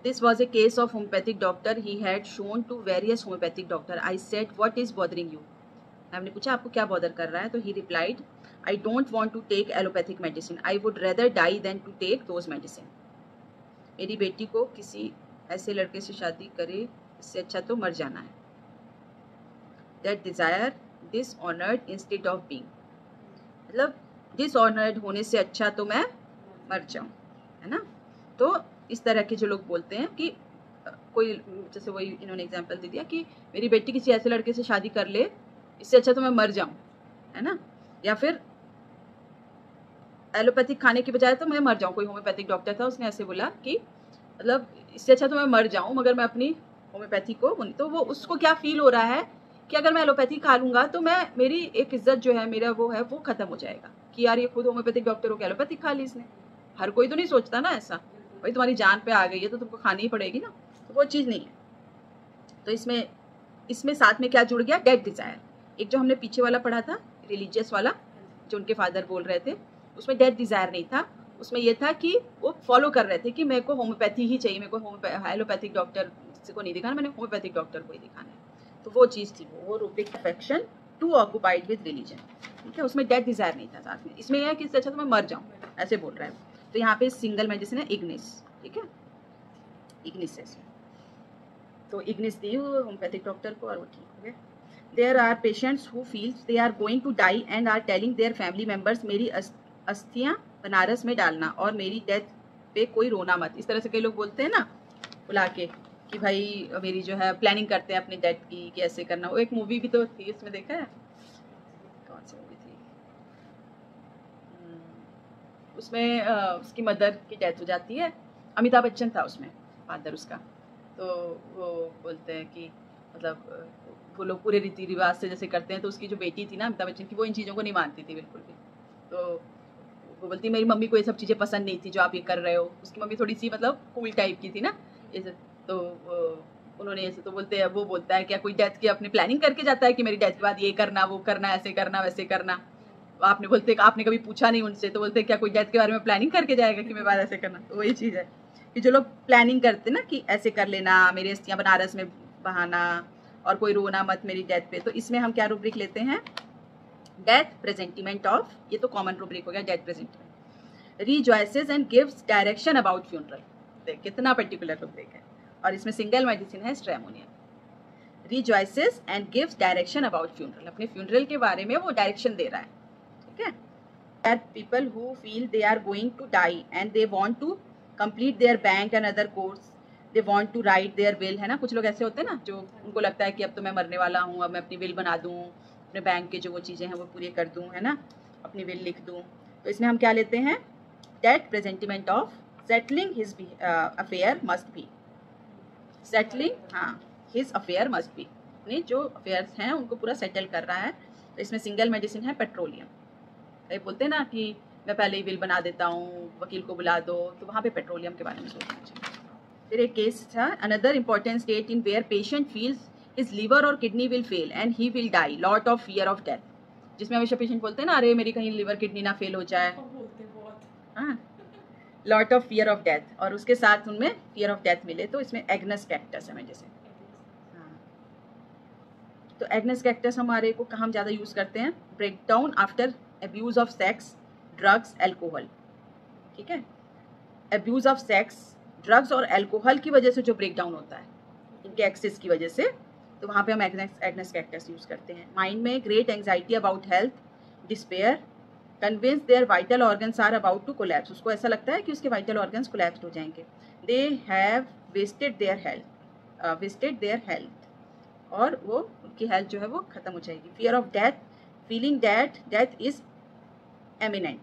This was a case of homeopathic doctor. He had shown to various homeopathic doctor. I said, "What is bothering you?" हमने पूछा आपको क्या बॉदर कर रहा है, तो he replied, "I don't want to take allopathic medicine. I would rather die than to take those medicine." मेरी बेटी को किसी ऐसे लड़के से शादी करे, इससे अच्छा तो मर जाना है। That desire dishonored instead of being, मतलब dishonored होने से अच्छा तो मैं मर जाऊं, है ना। तो इस तरह के जो लोग बोलते हैं कि कोई, जैसे वही इन्होंने एग्जांपल दे दिया कि मेरी बेटी किसी ऐसे लड़के से शादी कर ले, इससे अच्छा तो मैं मर जाऊं, है ना। या फिर एलोपैथिक खाने की बजाय तो मैं मर जाऊं, कोई होम्योपैथिक डॉक्टर था, उसने ऐसे बोला कि मतलब इससे अच्छा तो मैं मर जाऊं मगर मैं अपनी होम्योपैथी को, तो वो उसको क्या फील हो रहा है कि अगर मैं एलोपैथी खा लूंगा तो मैं, मेरी एक इज्जत जो है, मेरा वो है, वो खत्म हो जाएगा कि यार ये खुद होम्योपैथिक डॉक्टर हो के एलोपैथिक खा ली इसने। हर कोई तो नहीं सोचता ना ऐसा, भाई तुम्हारी जान पे आ गई है तो तुमको खानी ही पड़ेगी ना, तो वो चीज़ नहीं है। तो इसमें साथ में क्या जुड़ गया, डेथ डिजायर। एक जो हमने पीछे वाला पढ़ा था रिलीजियस वाला, जो उनके फादर बोल रहे थे, उसमें डेथ डिजायर नहीं था, उसमें ये था कि वो फॉलो कर रहे थे कि मेरे को होम्योपैथी ही चाहिए, मेरे को एलोपैथिक डॉक्टर को नहीं दिखाना, मैंने होम्योपैथिक डॉक्टर को ही दिखाना है। तो वो चीज़ थी, वो rubric affection too occupied with religion. ठीक है, उसमें डेथ डिजायर नहीं था साथ में। इसमें यह है कि इससे अच्छा तो मैं मर जाऊँ, ऐसे बोल रहा है। तो यहाँ पे सिंगल मेडिसिन है इग्निस, ठीक है, इग्निस है। तो इग्निस दी होम्योपैथिक डॉक्टर को और वो ठीक हो गया। There are patients who feels they are going to die and are telling their family members मेरी अस्थियाँ बनारस में डालना और मेरी डेथ पे कोई रोना मत। इस तरह से कई लोग बोलते हैं ना बुला के कि भाई मेरी जो है प्लानिंग करते हैं अपनी डेथ की, कैसे करना। वो एक मूवी भी तो थी, इसमें देखा है, कौन सी मूवी थी, उसमें उसकी मदर की डेथ हो जाती है, अमिताभ बच्चन था उसमें फादर उसका। तो वो बोलते हैं कि मतलब वो लोग पूरे रीति रिवाज से जैसे करते हैं, तो उसकी जो बेटी थी ना अमिताभ बच्चन की, वो इन चीज़ों को नहीं मानती थी बिल्कुल भी। तो वो बोलती मेरी मम्मी को ये सब चीज़ें पसंद नहीं थी जो आप ये कर रहे हो। उसकी मम्मी थोड़ी सी मतलब कूल टाइप की थी ना, तो उन्होंने ऐसे, तो बोलते हैं, वो बोलता है क्या कोई डेथ की अपनी प्लानिंग करके जाता है कि मेरी डेथ के बाद ये करना, वो करना, ऐसे करना, वैसे करना। आपने बोलते आपने कभी पूछा नहीं उनसे, तो बोलते क्या कोई डेथ के बारे में प्लानिंग करके जाएगा कि मेरे बाद ऐसे करना। तो वही चीज़ है कि जो लोग प्लानिंग करते ना कि ऐसे कर लेना, मेरी अस्थियाँ बनारस में बहाना और कोई रोना मत मेरी डेथ पे। तो इसमें हम क्या रूब्रिक लेते हैं, डेथ प्रेजेंटिमेंट ऑफ, ये तो कॉमन रूब्रिक हो गया death presentiment. Rejoices and gives direction about funeral, देख कितना पर्टिकुलर रूब्रिक है। और इसमें सिंगल मेडिसिन है stramonium. Rejoices and gives direction about funeral, अपने फ्यूनरल के बारे में वो डायरेक्शन दे रहा है, ठीक है। There are people who feel they are going to die and they want to complete their bank and other course. They want to write their will, है ना। कुछ लोग ऐसे होते हैं ना जो उनको लगता है कि अब तो मैं मरने वाला हूँ, अब मैं अपनी विल बना दूँ, अपने बैंक के जो वो चीज़ें हैं वो पूरी कर दूँ, है ना, अपनी विल लिख दूँ। तो इसमें हम क्या लेते हैं, death presentiment of settling his affair must be, settling, हाँ, हिज अफेयर मस्ट बी, अपने जो अफेयर्स हैं उनको पूरा सेटल कर रहा है। तो इसमें सिंगल मेडिसिन है पेट्रोलियम। कई बोलते हैं ना कि मैं पहले ही विल बना देता हूँ, वकील को बुला दो, तो वहाँ पे पेट्रोलियम के बारे में सोचना चाहिए। फिर एक केस था, another important state in where patient feels his liver और kidney will fail and he will die, lot of fear of death, जिसमें हमेशा पेशेंट बोलते हैं ना अरे मेरी कहीं लिवर किडनी ना फेल हो जाए, हाँ, lot of fear of death, और उसके साथ उनमें फियर ऑफ डेथ मिले। तो इसमें एग्नस कैक्टस है, जैसे तो एग्नेस कैक्टस हमारे को कहाँ ज़्यादा यूज़ करते हैं? Break down after abuse of sex, drugs, alcohol. ठीक है, एब्यूज़ ऑफ सेक्स, ड्रग्स और एल्कोहल की वजह से जो ब्रेक डाउन होता है, इनके एक्सेस की वजह से, तो वहाँ पे हम एग्नेस कैक्टस यूज़ करते हैं। माइंड में great anxiety about health, despair, convince their vital organs are about to collapse. उसको ऐसा लगता है कि उसके वाइटल ऑर्गन्स कोलैप्स हो जाएंगे। They have wasted their health, और वो उनकी हेल्थ जो है वो ख़त्म हो जाएगी। Fear of death, feeling that death is eminent.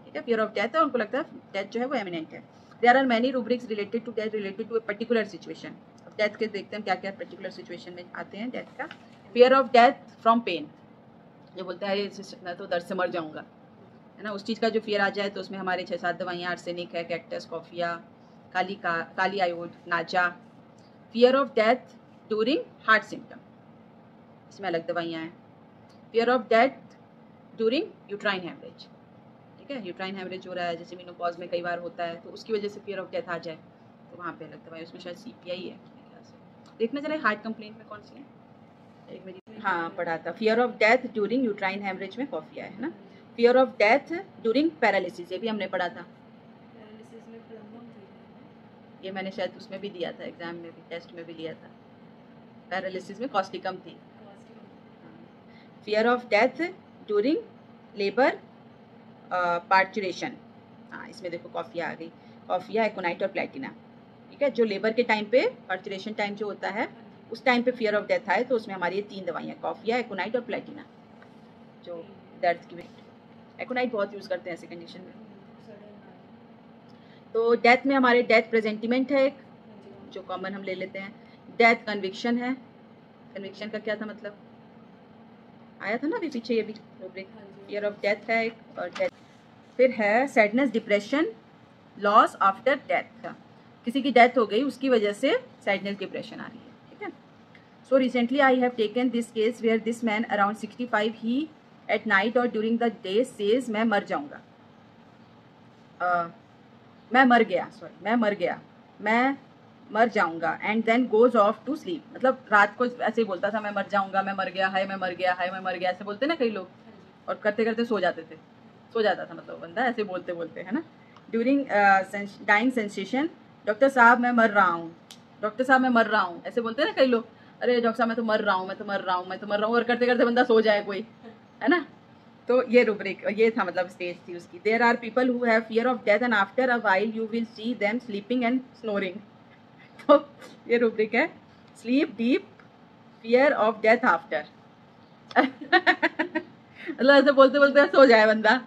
ठीक है, फियर ऑफ डेथ है, उनको लगता है डेथ जो है वो एमिनेंट है। There are many rubrics related to death, related to a particular situation. अब डेथ के देखते हैं क्या क्या पर्टिकुलर सिचुएशन में आते हैं डेथ का। Fear of death from pain, जो बोलता है मैं तो दर्द से मर जाऊंगा, है ना, उस चीज़ का जो फियर आ जाए तो उसमें हमारे 6-7 दवाइयाँ, आर्सेनिक है, cactus, coffea, kali iod, naja. Fear of death during heart symptom, इसमें अलग दवाइयाँ हैं। Fear of death during uterine haemorrhage. ठीक है, यूट्राइन हेमरेज हो रहा है, जैसे मेनोपॉज में कई बार होता है, तो उसकी वजह से फियर ऑफ डेथ आ जाए तो वहाँ पे अलग दवाई, उसमें शायद CPI है मेरे ख्याल से। देखना चला हार्ट कंप्लेंट में कौन सी है, एक मेरी हाँ पढ़ा था। Fear of death during uterine haemorrhage में कॉफिया है ना। Fear of death during paralysis, ये भी हमने पढ़ा था। ये मैंने शायद उसमें भी दिया था, एग्जाम में भी, टेस्ट में भी लिया था। पैरालिसिस में कॉस्टिकम थी। Fear of death during labour parturition, हाँ इसमें देखो कॉफिया आ गई, कॉफिया, एकोनाइट और प्लेटिना। ठीक है, जो लेबर के टाइम पे, पार्चुरेशन टाइम जो होता है उस टाइम पे फियर ऑफ डेथ आए तो उसमें हमारी ये 3 दवाइयाँ, कॉफिया, एकोनाइट और प्लेटिना, जो दर्द की वेट। एकोनाइट बहुत यूज़ करते हैं ऐसे कंडीशन में। तो डेथ में हमारे डेथ प्रेजेंटिमेंट है एक, जो कॉमन हम ले लेते हैं। डेथ कन्विक्शन है, कन्विक्शन का क्या था मतलब, आया था ना अभी पीछे ये भी रूब्रिक। फियर ऑफ डेथ है एक, और डेथ फिर है sadness, depression, loss after death का, किसी की डेथ हो गई उसकी वजह से सैडनेस, डिप्रेशन आ रही है। ठीक है, so recently I have taken this case where this man around 65, he at night और ड्यूरिंग द डे सेज मैं मर जाऊंगा, मैं मर जाऊंगा, and then goes off to sleep. मतलब रात को ऐसे ही बोलता था, मैं मर जाऊंगा, मैं मर गया, हाय मैं मर गया, हाय मैं मर गया, ऐसे बोलते ना कई लोग, और करते करते सो जाते थे, सो जाता था मतलब बंदा ऐसे बोलते बोलते, है ना। ड्यूरिंग डाइंग सेंसेशन, डॉक्टर साहब मैं मर रहा हूँ, डॉक्टर साहब मैं मर रहा हूँ, ऐसे बोलते हैं ना कई लोग, अरे डॉक्टर साहब मैं तो मर रहा हूँ, मैं तो मर रहा हूँ, मैं तो मर रहा हूँ, और करते करते बंदा सो जाए कोई, है ना। तो ये रूब्रिक, ये था मतलब स्टेज थी उसकी। There are people who have fear of death and after a while you will see them sleeping and snoring. तो ये रूब्रिक है, sleep deep, fear of death after. मतलब ऐसे बोलते बोलते सो जाए बंदा,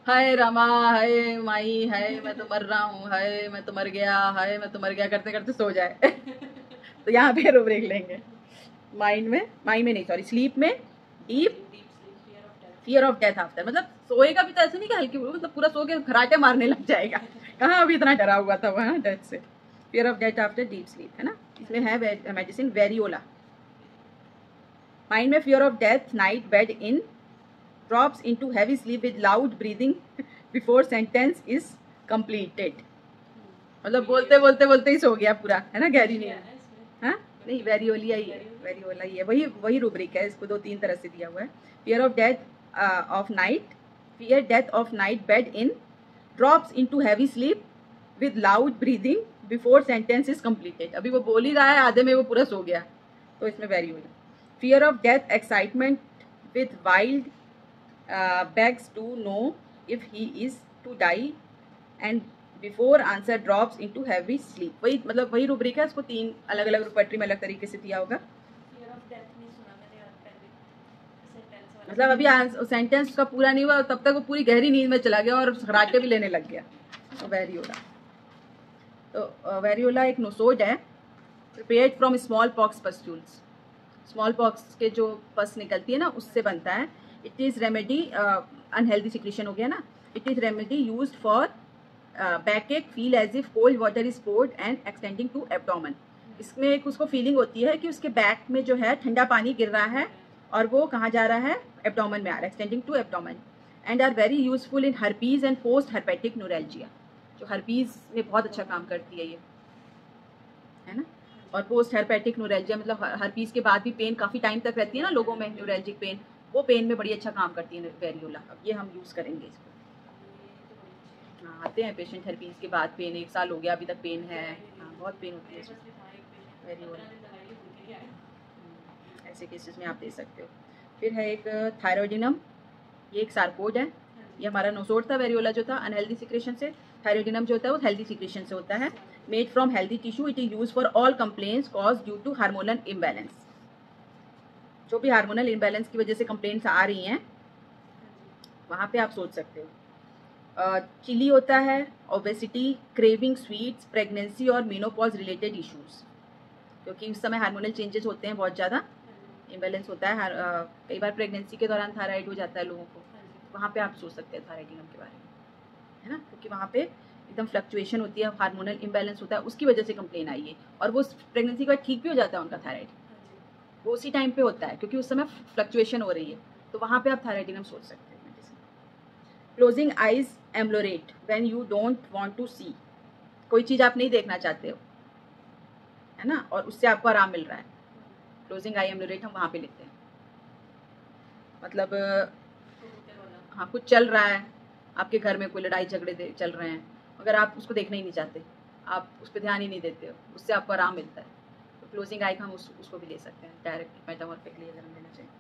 हाय रामा, हाय माई, हाय मैं तो मर रहा हूँ, हाय मैं तो मर गया, हाय मैं तो मर गया, करते करते सो जाए। तो यहाँ पे रूब्रिक लेंगे। माइंड में नहीं सॉरी, स्लीप में deep, fear of death after, मतलब सोएगा भी तो ऐसे नहीं कि हल्की, मतलब पूरा सो के खराटे मारने लग जाएगा, कहाँ अभी इतना डरा हुआ था वहाँ डेथ से। Fear of death after deep sleep, है ना। इसमें है मेडिसिन वेरियोला। माइंड में fear of death, night bed in, drops into heavy sleep with loud breathing before sentence is completed. मतलब बोलते बोलते बोलते ही सो गया पूरा, है ना, गहरी नींद। हाँ नहीं, वेरियोला ही है, वही रूब्रिक है, इसको 2-3 तरह से दिया हुआ है। Fear of death of night, fear death of night bed in, drops into heavy sleep with loud breathing before sentence is completed. अभी वो बोल ही रहा है, आधे में वो पूरा सो गया, तो इसमें variola. Fear of death excitement with wild begs to know if he is to die and before answer drops into heavy sleep। वही मतलब वही रूब्रिक है, इसको 3 अलग अलग रूपट्री में अलग तरीके से दिया होगा। मतलब अभी सेंटेंस का पूरा नहीं हुआ तब तक वो पूरी गहरी नींद में चला गया और खराटे भी लेने लग गया, तो वेरियोला। तो वेरियोला एक नोसोड है, prepared from small pox pustules, small pox के जो पस निकलती है ना उससे बनता है। It is remedy, unhealthy secretion हो गया ना, it is remedy used for back ache, feel as if cold water is poured and extending to abdomen. इसमें एक उसको फीलिंग होती है कि उसके बैक में जो है ठंडा पानी गिर रहा है और वो कहाँ जा रहा है, एब्डोमेन में आ रहा है, extending to abdomen. And are very useful in herpes and post herpetic neuralgia, जो हर्पीज में बहुत अच्छा काम करती है ये, है ना। और पोस्ट हेरपेटिक न्यूरैल्जिया मतलब हर पीस के बाद भी पेन काफ़ी टाइम तक रहती है ना लोगों में, न्यूरैल्जिक पेन, वो पेन में बड़ी अच्छा काम करती है वेरियोला। अब ये हम यूज़ करेंगे इसको। हाँ, आते हैं पेशेंट हर पीस के बाद पेन, 1 साल हो गया अभी तक पेन है। हाँ, बहुत पेन होती है वेरियोला, ऐसे केसेस में आप दे सकते हो। फिर है एक थायरोइडिनम, ये एक सार्कोड है। ये हमारा नोसोड था वेरियोला जो था अनहेल्दी सिक्रेशन से। थायरोइडिनम जो होता है वो हेल्दी सिक्रेशन से होता है। Made from healthy tissue, it is use for all complaints cause due to hormonal imbalance. जो भी हार्मोनल इम्बैलेंस की वजह से कंप्लेंट्स आ रही हैं वहाँ पे आप सोच सकते हो। चिली होता है, ओबेसिटी, क्रेविंग स्वीट्स, प्रेगनेंसी और मेनोपॉज रिलेटेड इश्यूज, क्योंकि उस समय हार्मोनल चेंजेस होते हैं, बहुत ज़्यादा इम्बैलेंस होता है। कई बार प्रेगनेंसी के दौरान थायराइड हो जाता है लोगों को, वहाँ पे आप सोच सकते हैं थायराइडिनम के बारे में, है ना, क्योंकि वहाँ पे एकदम फ्लक्चुएशन होती है, हार्मोनल इम्बैलेंस होता है, उसकी वजह से कंप्लेन आई है। और वो प्रेगनेंसी के बाद ठीक भी हो जाता है उनका थायराइड, वो उसी टाइम पे होता है क्योंकि उस समय फ्लक्चुएशन हो रही है, तो वहाँ पे आप थायराइडिनम सोच सकते हैं। Closing eyes ameliorate when you don't want to see, कोई चीज़ आप नहीं देखना चाहते हो, है ना, और उससे आपको आराम मिल रहा है, क्लोजिंग आई एम्लोरेट हम वहाँ पे लिखते हैं। मतलब हाँ, कुछ चल रहा है आपके घर में, कोई लड़ाई झगड़े चल रहे हैं, अगर आप उसको देखना ही नहीं चाहते, आप उस पर ध्यान ही नहीं देते हो, उससे आपको आराम मिलता है, तो क्लोजिंग आई हम उसको भी ले सकते हैं डायरेक्ट मेटामॉर्फिकली अगर हम लेना चाहिए।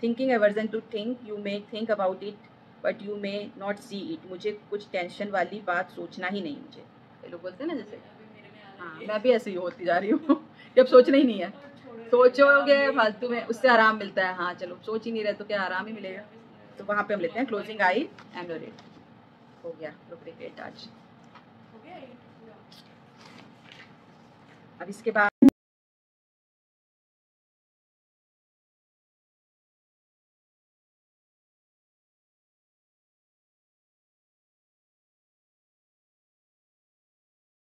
Thinking aversion to think, you may think about it but you may not see it, मुझे कुछ टेंशन वाली बात सोचना ही नहीं, मुझे ये लोग बोलते हैं ना जैसे, हाँ मैं भी ऐसे ही होती जा रही हूँ जब सोचना ही नहीं है, सोचोगे फालतू में, उससे आराम मिलता है। हाँ चलो, सोच ही नहीं रहे तो क्या आराम ही मिलेगा, तो वहाँ पे हम लेते हैं क्लोजिंग आई एम्लोरेट। हो गया रुब्रिक 8 आज। अब इसके बाद